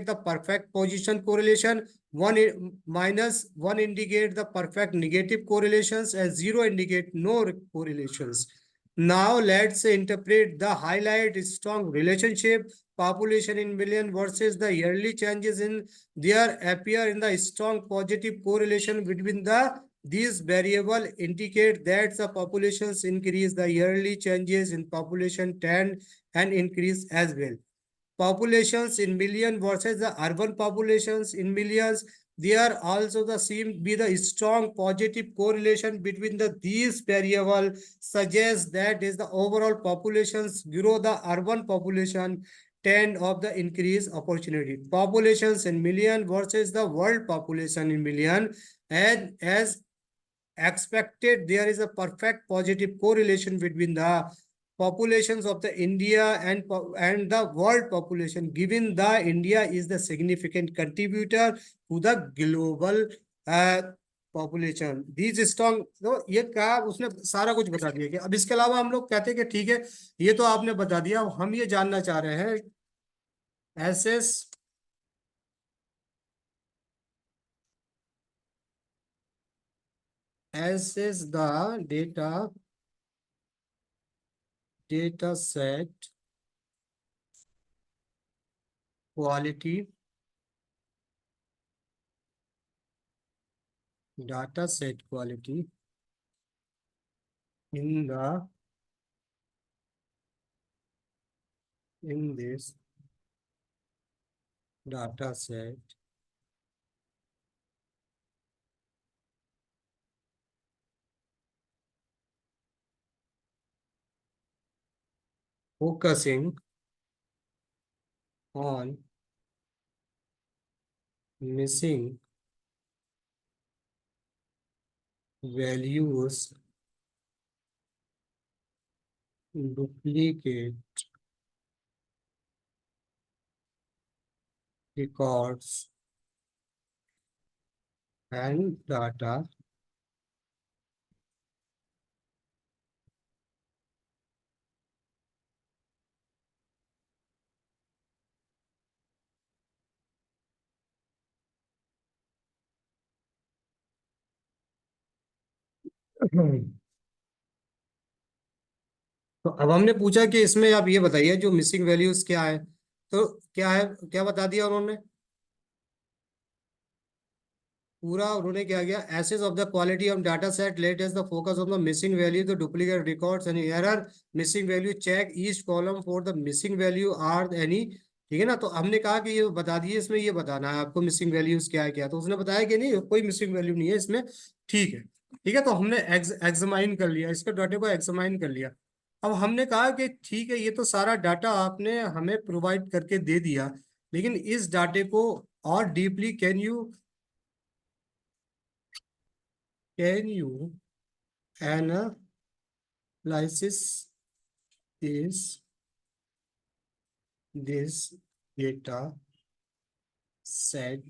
the perfect position correlation, -1 indicate the perfect negative correlations, and 0 indicate no correlations. Now let's interpret the highlight strong relationship population in million versus the yearly changes in there appear in the strong positive correlation between the these variable indicate that the populations increase, the yearly changes in population tend and increase as well. Populations in million versus the urban populations in millions, there also the seem be the strong positive correlation between the these variable suggests that is the overall populations grow, the urban population tend of the increase opportunity. Populations in million versus the world population in million, and as expected there is a perfect positive correlation between the populations of the India and the world population, given the India is the significant contributor to the global population. These strong तो ये क्या उसने सारा कुछ बता दिया कि अब इसके अलावा हम लोग कहते हैं कि ठीक है ये तो आपने बता दिया, हम ये जानना चाह रहे हैं SS the data set quality, data set quality in this data set focusing on missing values, duplicate records and data तो अब हमने पूछा कि इसमें आप ये बताइए जो मिसिंग वैल्यूज क्या है, तो क्या है, क्या बता दिया उन्होंने, पूरा उन्होंने क्या किया, assess of the quality of data set let as the focus of the missing value, the duplicate records and error missing value check each column for the missing value are any. ठीक है ना। तो हमने कहा कि ये बता दिए इसमें ये बताना है आपको मिसिंग वैल्यूज क्या है क्या, तो उसने बताया कि नहीं कोई मिसिंग वैल्यू नहीं है इसमें। ठीक है। ठीक है तो हमने एग्जामाइन कर लिया, इसके डाटे को एग्जामाइन कर लिया। अब हमने कहा कि ठीक है ये तो सारा डाटा आपने हमें प्रोवाइड करके दे दिया, लेकिन इस डाटे को और deeply can you analysis this data set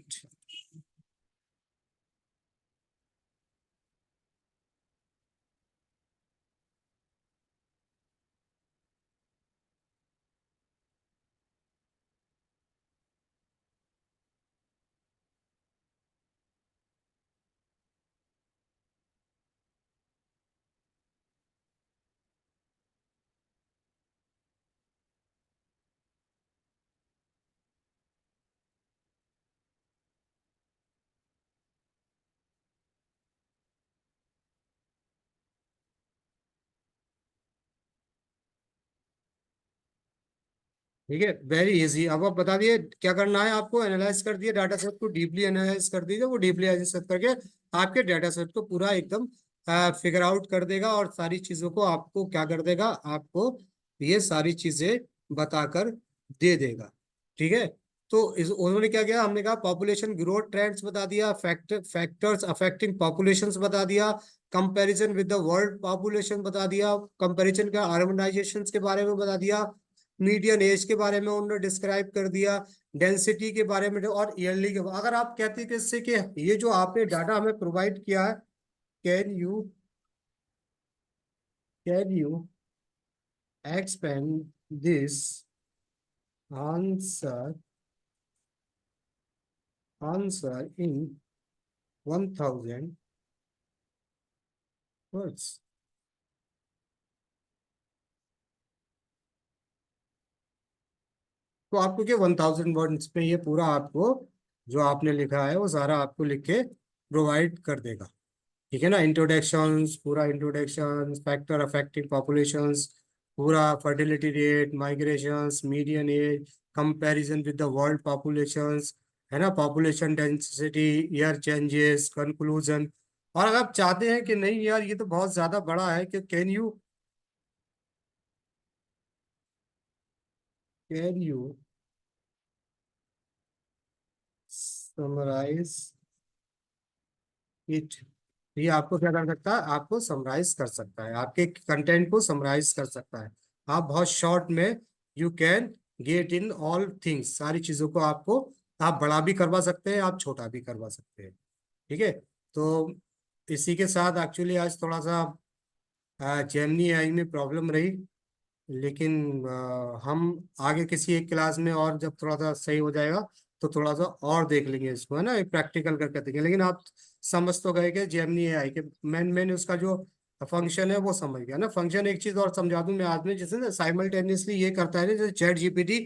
ठीक है वेरी इजी। अब आप बता दिए क्या करना है आपको, एनालाइज कर दिए डाटा सेट को, डीपली एनालाइज कर दीजिए, वो डीपली एनालाइज करके आपके डाटा सेट को पूरा एकदम फिगर आउट कर देगा और सारी चीजों को आपको क्या कर देगा, आपको ये सारी चीजें बताकर दे देगा। ठीक है। तो इस उन्होंने क्या किया, हमने कहा पॉपुलेशन ग्रोथ ट्रेंड्स बता दिया, फैक्टर्स अफेक्टिंग पॉपुलेशंस बता दिया, comparison with the world population बता दिया, कंपैरिजन का अर्बनाइजेशन के बारे में बता दिया, मीडियन एज के बारे में उन्होंने डिस्क्राइब कर दिया, डेंसिटी के बारे में और ईयरली के। अगर आप कहते हैं कि इससे कि ये जो आपने डाटा हमें प्रोवाइड किया है, can you expand this answer in 1000 words? तो आपको क्या 1000 वर्ड्स पे ये पूरा आपको जो आपने लिखा है वो सारा आपको लिख के प्रोवाइड कर देगा। ठीक है ना, इंट्रोडक्शंस, पूरा इंट्रोडक्शन, फैक्टर अफेक्टिंग पॉपुलेशंस, पूरा fertility rate, migrations, median age, comparison with the world populations, है ना, population density, year changes, conclusion. और अगर आप चाहते हैं कि नहीं यार ये तो बहुत ज्यादा बड़ा है, कि कैन यू समराइज इट, ये आपको क्या कर सकता है, आपको समराइज कर सकता है, आपके कंटेंट को समराइज कर सकता है। आप बहुत शॉर्ट में you can get in all things, सारी चीजों को आपको आप बड़ा भी करवा सकते हैं, आप छोटा भी करवा सकते हैं। ठीक है, तो इसी के साथ एक्चुअली आज थोड़ा सा जेमिनी एआई में प्रॉब्लम रही, लेकिन हम आगे किसी एक क्लास में और जब थोड़ा सा सही हो जाएगा तो थोड़ा सा और देख लेंगे इसको, है ना, एक प्रैक्टिकल करके देखेंगे। लेकिन आप समझ तो गए कि जेमिनी एआई के मैंने उसका जो फंक्शन है वो समझ गया ना। फंक्शन एक चीज और समझा दूं मैं आज में, जैसे ना साइमल्टेनियसली ये करता है ना, जैसे चैट जीपीटी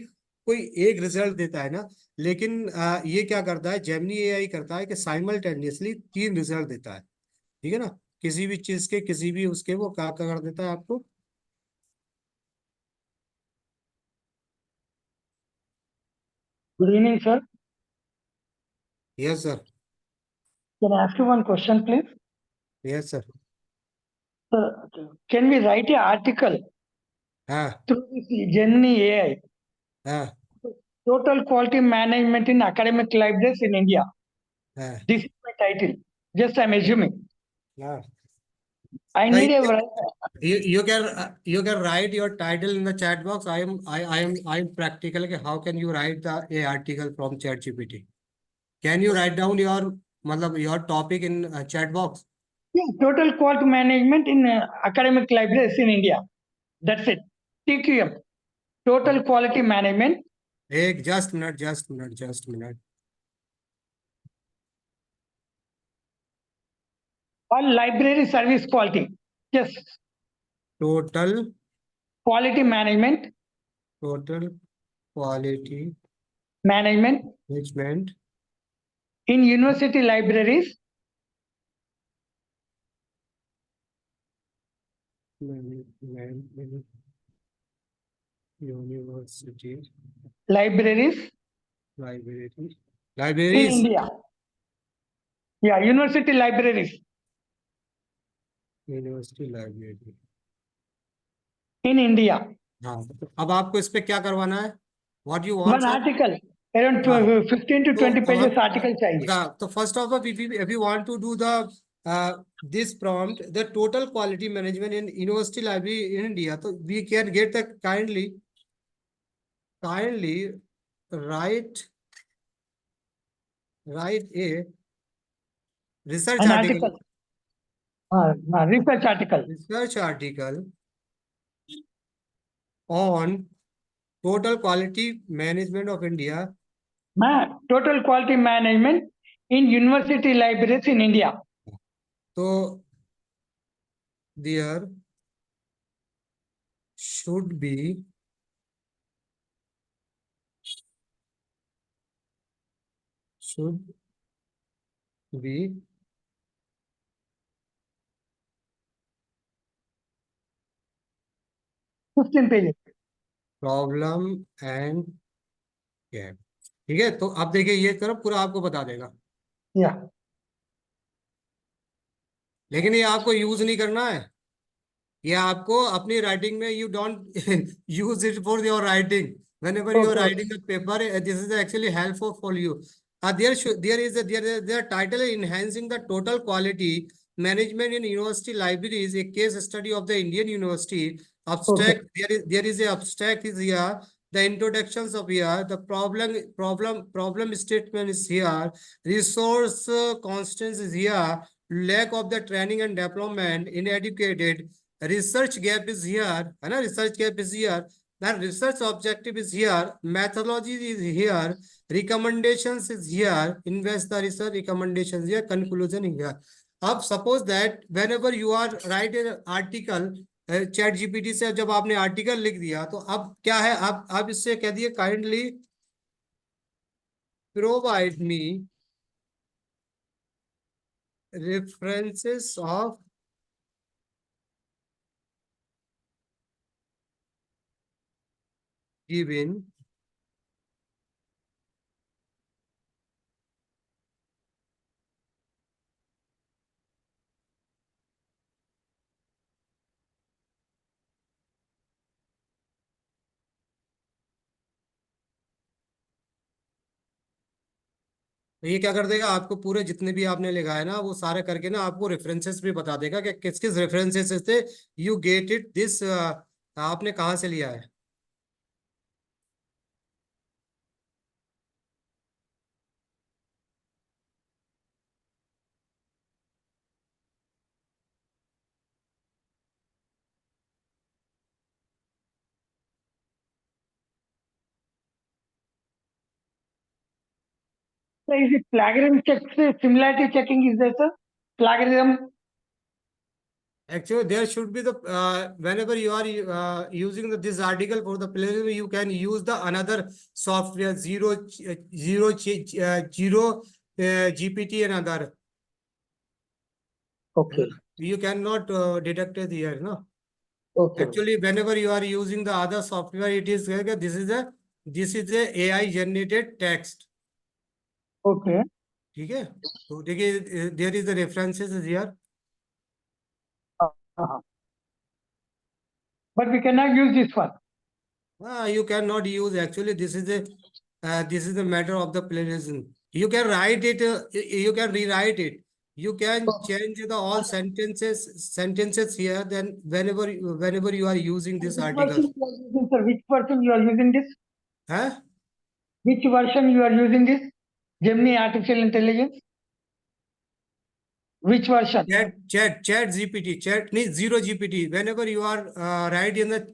कोई एक रिजल्ट देता है ना, लेकिन ये क्या करता है, जेमिनी एआई करता है कि साइमल्टेनियसली 3 रिजल्ट देता है। ठीक है ना, किसी भी चीज के किसी भी उसके वो क्या क्या कर देता है आपको।
Good evening, sir.
Yes sir.
Can I ask you one question, please?
Yes sir.
Sir, can we write an article
हाँ
through this Gemini AI?
हाँ
Total quality management in academic libraries in India.
हाँ
This is my title. Just I'm assuming.
हाँ।
I
Right.
need a write-
You can write your title in the chat box. I am practical. Okay, how can you write a article from ChatGPT? Can you write down your topic in chat box?
yeah, total quality management in academic libraries in India. That's it. TQM. Total quality management.
एक just minute.
Or library service quality. Yes.
Total
Quality management.
quality
Management
management
in university libraries.
management university
Libraries
library
in
libraries
India. Yeah, university libraries
university library।
in India.
हाँ, तो अब आपको इस पे क्या करवाना है, what you want
One
sir.
article, around
हाँ,
15 to
तो
20
अब
pages
हम
article चाहिए.
तो first of all if you want to do the this prompt, the total quality management in university library in India, so we can get the kindly write a research
An
article
research article.
on total quality management of India.
Total quality management in university libraries in India.
So there should be be
15 pages.
Problem and gap. ठीक है, तो अब देखिए ये तरफ पूरा आपको बता देगा,
Yeah.
लेकिन ये आपको यूज नहीं करना है, ये आपको अपनी राइटिंग में, you don't use it for your writing, whenever you are
Okay.
writing a paper, this is actually helpful for you. There title is enhancing the total quality management in university libraries, a case study of the Indian university. Abstract, there is a abstract is here. The introductions of here, the problem statement is here. Resource constants is here. Lack of the training and development, inadequate. Research gap is here. And research gap is here. The research objective is here. Methodology is here. Recommendations is here. Invest the research recommendations here. Conclusion here. अब suppose that whenever you are write an article, chat GPT से जब आपने आर्टिकल लिख दिया तो अब क्या है, आप इससे कह दिए kindly provide me references of given तो ये क्या कर देगा, आपको पूरे जितने भी आपने लिखा है ना वो सारे करके ना आपको रेफरेंसेस भी बता देगा कि किस किस रेफरेंसेस से यू गेट इट दिस, आपने कहाँ से लिया है.
So is it plagiarism check, similarity checking is there, sir? Plagiarism,
Actually, there should be the whenever you are using this article for the plagiarism, you can use the another software zero GPT and other.
okay,
You cannot deduct it here, no.
okay.
Actually, whenever you are using the other software, it is this is a AI generated text.
Okay.
ठीक है, तो देखिए there is the references is here.
Uh-huh. But we cannot use this one.
You cannot use, actually this is a matter of the plagiarism. You can write it, you can rewrite it. You can change the all sentences here. Then whenever you are using this
Which
article,
version you are using, sir? Which version you are using this?
huh?
Which version you are using this? Gemini Artificial Intelligence? Which version?
Chat GPT, zero GPT. Whenever you are write in the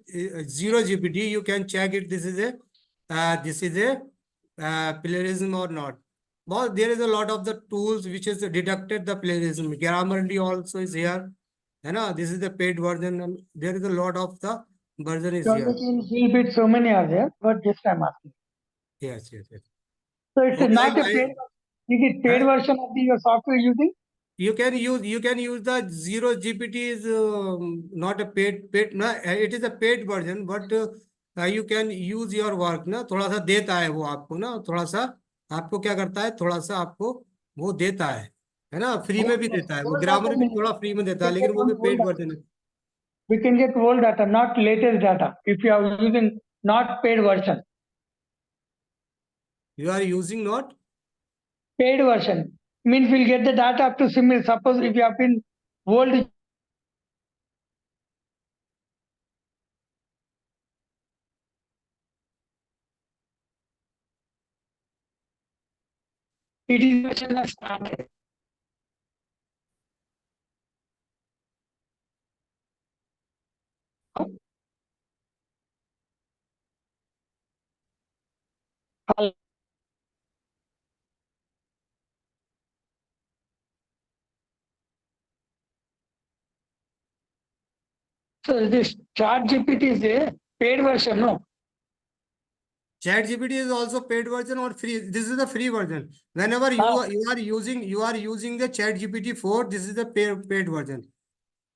zero GPT, you can check it. This is a plagiarism or not. But there is a lot of the tools which is deducted the plagiarism. Grammarly also is here. You know, this is the paid version, and there is a lot of the version is here.
In Billbit, so many are there, but just I'm asking.
Yes.
So it's
Okay,
not a paid. Is it paid
Huh?
version of your software using?
You can use the zero GPT is not a paid no, it is a paid version, but you can use your work ना, थोड़ा सा देता है वो आपको ना, थोड़ा सा आपको क्या करता है, थोड़ा सा आपको वो देता है ना, फ्री में भी देता है वो, ग्रामर भी थोड़ा फ्री में देता है, लेकिन वो भी पेड वर्जन है.
We can get old data, not latest data. If you are using not paid version,
You are using not
paid version means we'll get the data up to similar. Suppose if you have been old. It is version of standard. So this Chat GPT is a paid version, no?
Chat GPT is also paid version or free. This is the free version. Whenever you are using the Chat GPT 4, this is the paid version.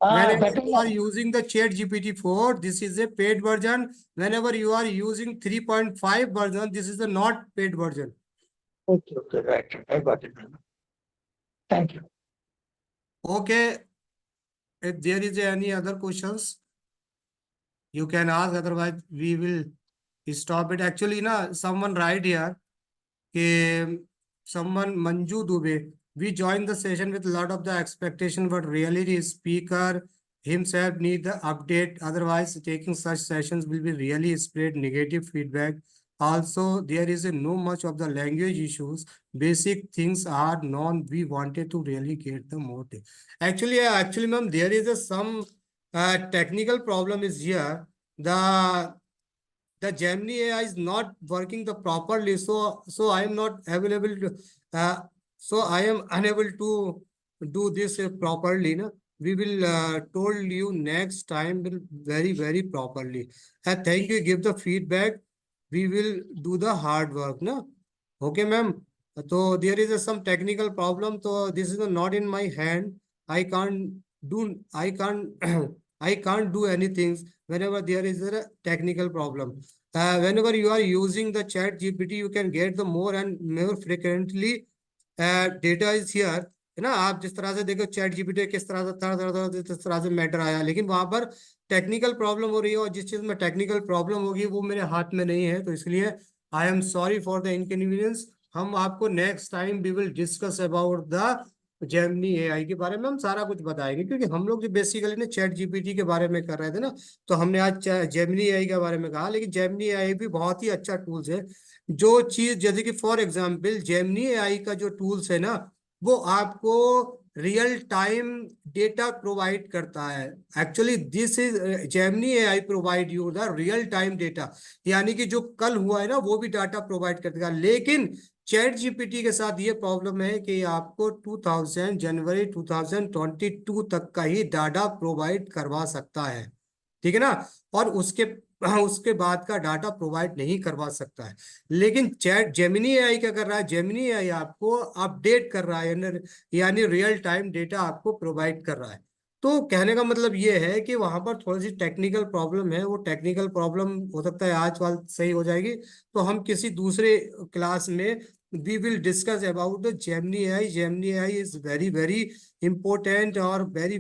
Whenever you are using the Chat GPT 4, this is a paid version. Whenever you are using 3.5 version, this is the not paid version.
Okay, right. I got it. Thank you.
Okay. If there is any other questions, you can ask. Otherwise, we will stop it. Actually, na, someone write here, someone Manju Dubey. We joined the session with a lot of the expectation, but really the speaker himself need the update. Otherwise, taking such sessions will be really spread negative feedback. Also, there is a no much of the language issues. Basic things are known. We wanted to really get the more. Actually, ma'am, there is some technical problem is here. The Gemini AI is not working the properly, so I am not available to, so I am unable to do this properly. No? We will told you next time will very properly. Thank you. Give the feedback. We will do the hard work. No, okay, ma'am. So there is some technical problem. So this is not in my hand. I can't do. I can't. I can't do anything whenever there is a technical problem. Whenever you are using the chat GPT, you can get the more and more frequently data is here. है ना, आप जिस तरह से देखो चैट जीपीटी किस तरह से जिस तरह से मैटर आया, लेकिन वहां पर टेक्निकल प्रॉब्लम हो रही है और जिस चीज में टेक्निकल प्रॉब्लम होगी वो मेरे हाथ में नहीं है, तो इसलिए I am sorry for the inconvenience. हम आपको next time we will discuss about the Gemini AI के बारे में हम सारा कुछ बताएंगे, क्योंकि हम लोग जो बेसिकली ना चैट जीपीटी के बारे में कर रहे थे ना, तो हमने आज जेमिनी एआई के बारे में कहा, लेकिन जेमिनी एआई भी बहुत ही अच्छा टूल्स है. जो चीज जैसे कि फॉर एग्जांपल जेमिनी एआई का जो टूल्स है ना, वो आपको रियल टाइम डेटा प्रोवाइड करता है. Actually this is Gemini AI provide you the real time data, यानी कि जो कल हुआ है ना वो भी डाटा प्रोवाइड करता है. लेकिन चैट जीपीटी के साथ ये प्रॉब्लम है कि आपको जनवरी 2022 तक का ही डाटा प्रोवाइड करवा सकता है, ठीक है ना, और उसके बाद का डाटा प्रोवाइड नहीं करवा सकता है. लेकिन चैट जेमिनी एआई क्या कर रहा है, जेमिनी एआई आपको अपडेट कर रहा है, यानी रियल टाइम डेटा आपको प्रोवाइड कर रहा है. तो कहने का मतलब ये है कि वहां पर थोड़ी सी टेक्निकल प्रॉब्लम है. वो टेक्निकल प्रॉब्लम हो सकता है आज वाल सही हो जाएगी, तो हम किसी दूसरे क्लास में we will discuss about the Gemini AI. Gemini AI is very important और very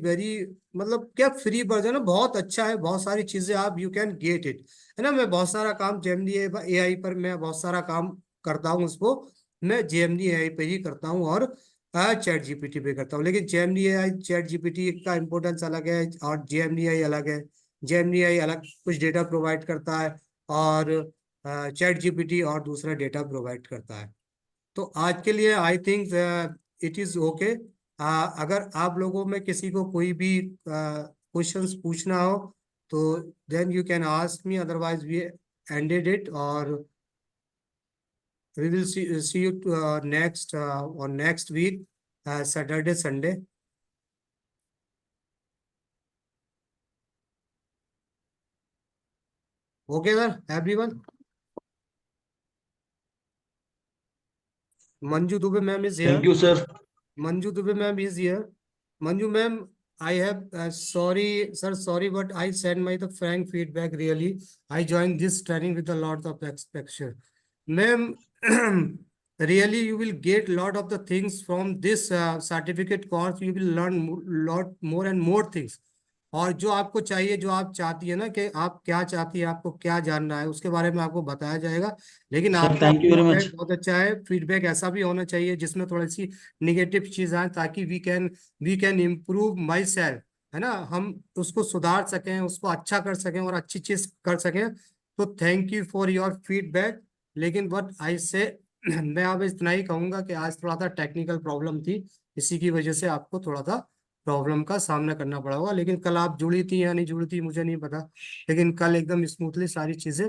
मतलब क्या फ्री वर्जन है, बहुत अच्छा है, बहुत सारी चीजें आप यू कैन गेट इट, है ना. मैं बहुत सारा काम Gemini AI पर मैं बहुत सारा काम करता हूँ, उसको मैं Gemini AI पे ही करता हूँ और चैट जीपीटी पे करता हूँ. लेकिन Gemini AI चैट जीपीटी का इंपोर्टेंस अलग है और Gemini AI अलग है. Gemini AI अलग कुछ डेटा प्रोवाइड करता है और चैट जीपीटी और दूसरा डेटा प्रोवाइड करता है. तो आज के लिए I think it is okay. अगर आप लोगों में किसी को कोई भी क्वेश्चंस पूछना हो तो then you can ask me, otherwise we ended it और we will see you next और next week Saturday Sunday. Okay sir, everyone. Manju Dubey ma'am is here.
Thank you, sir.
Manju Dubey ma'am is here. Manju ma'am, I have sorry, sir, sorry, but I send my the frank feedback. Really, I joined this training with a lot of expectation. Ma'am, really, you will get lot of the things from this certificate course. You will learn lot more and more things. और जो आपको चाहिए, जो आप चाहती है ना कि आप क्या चाहती है, आपको क्या जानना है, उसके बारे में आपको बताया जाएगा. लेकिन
Sir,
आपका
thank you very much.
Feedback बहुत अच्छा है. फीडबैक ऐसा भी होना चाहिए जिसमें थोड़ी सी निगेटिव चीज आए, ताकि we can improve myself, है ना, हम उसको सुधार सकें, उसको अच्छा कर सकें और अच्छी चीज कर सकें. तो thank you for your feedback. लेकिन बट आई से मैं अब इतना ही कहूंगा कि आज थोड़ा सा टेक्निकल प्रॉब्लम थी, इसी की वजह से आपको थोड़ा सा प्रॉब्लम का सामना करना पड़ा होगा. लेकिन कल आप जुड़ी थी या नहीं जुड़ी थी मुझे नहीं पता, लेकिन कल एकदम स्मूथली सारी चीजें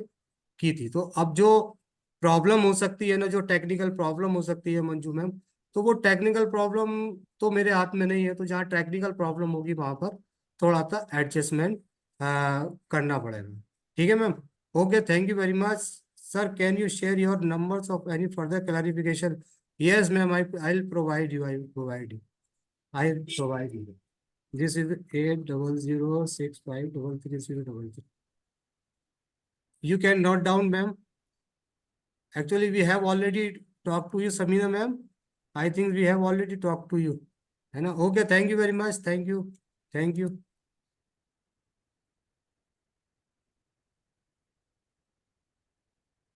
की थी. तो अब जो प्रॉब्लम हो सकती है ना, जो टेक्निकल प्रॉब्लम हो सकती है मंजू मैम, तो वो टेक्निकल प्रॉब्लम तो मेरे हाथ में नहीं है. तो जहाँ टेक्निकल प्रॉब्लम होगी वहां पर थोड़ा सा एडजस्टमेंट करना पड़ेगा. ठीक है ma'am. Okay, thank you very much. Sir, can you share your numbers of any further clarification? Yes ma'am, I will provide you. I provide you. This is 8006533033. You can note down, ma'am. Actually, we have already talked to you, Samina ma'am. I think we have already talked to you. है ना? Okay, thank you very much. Thank you.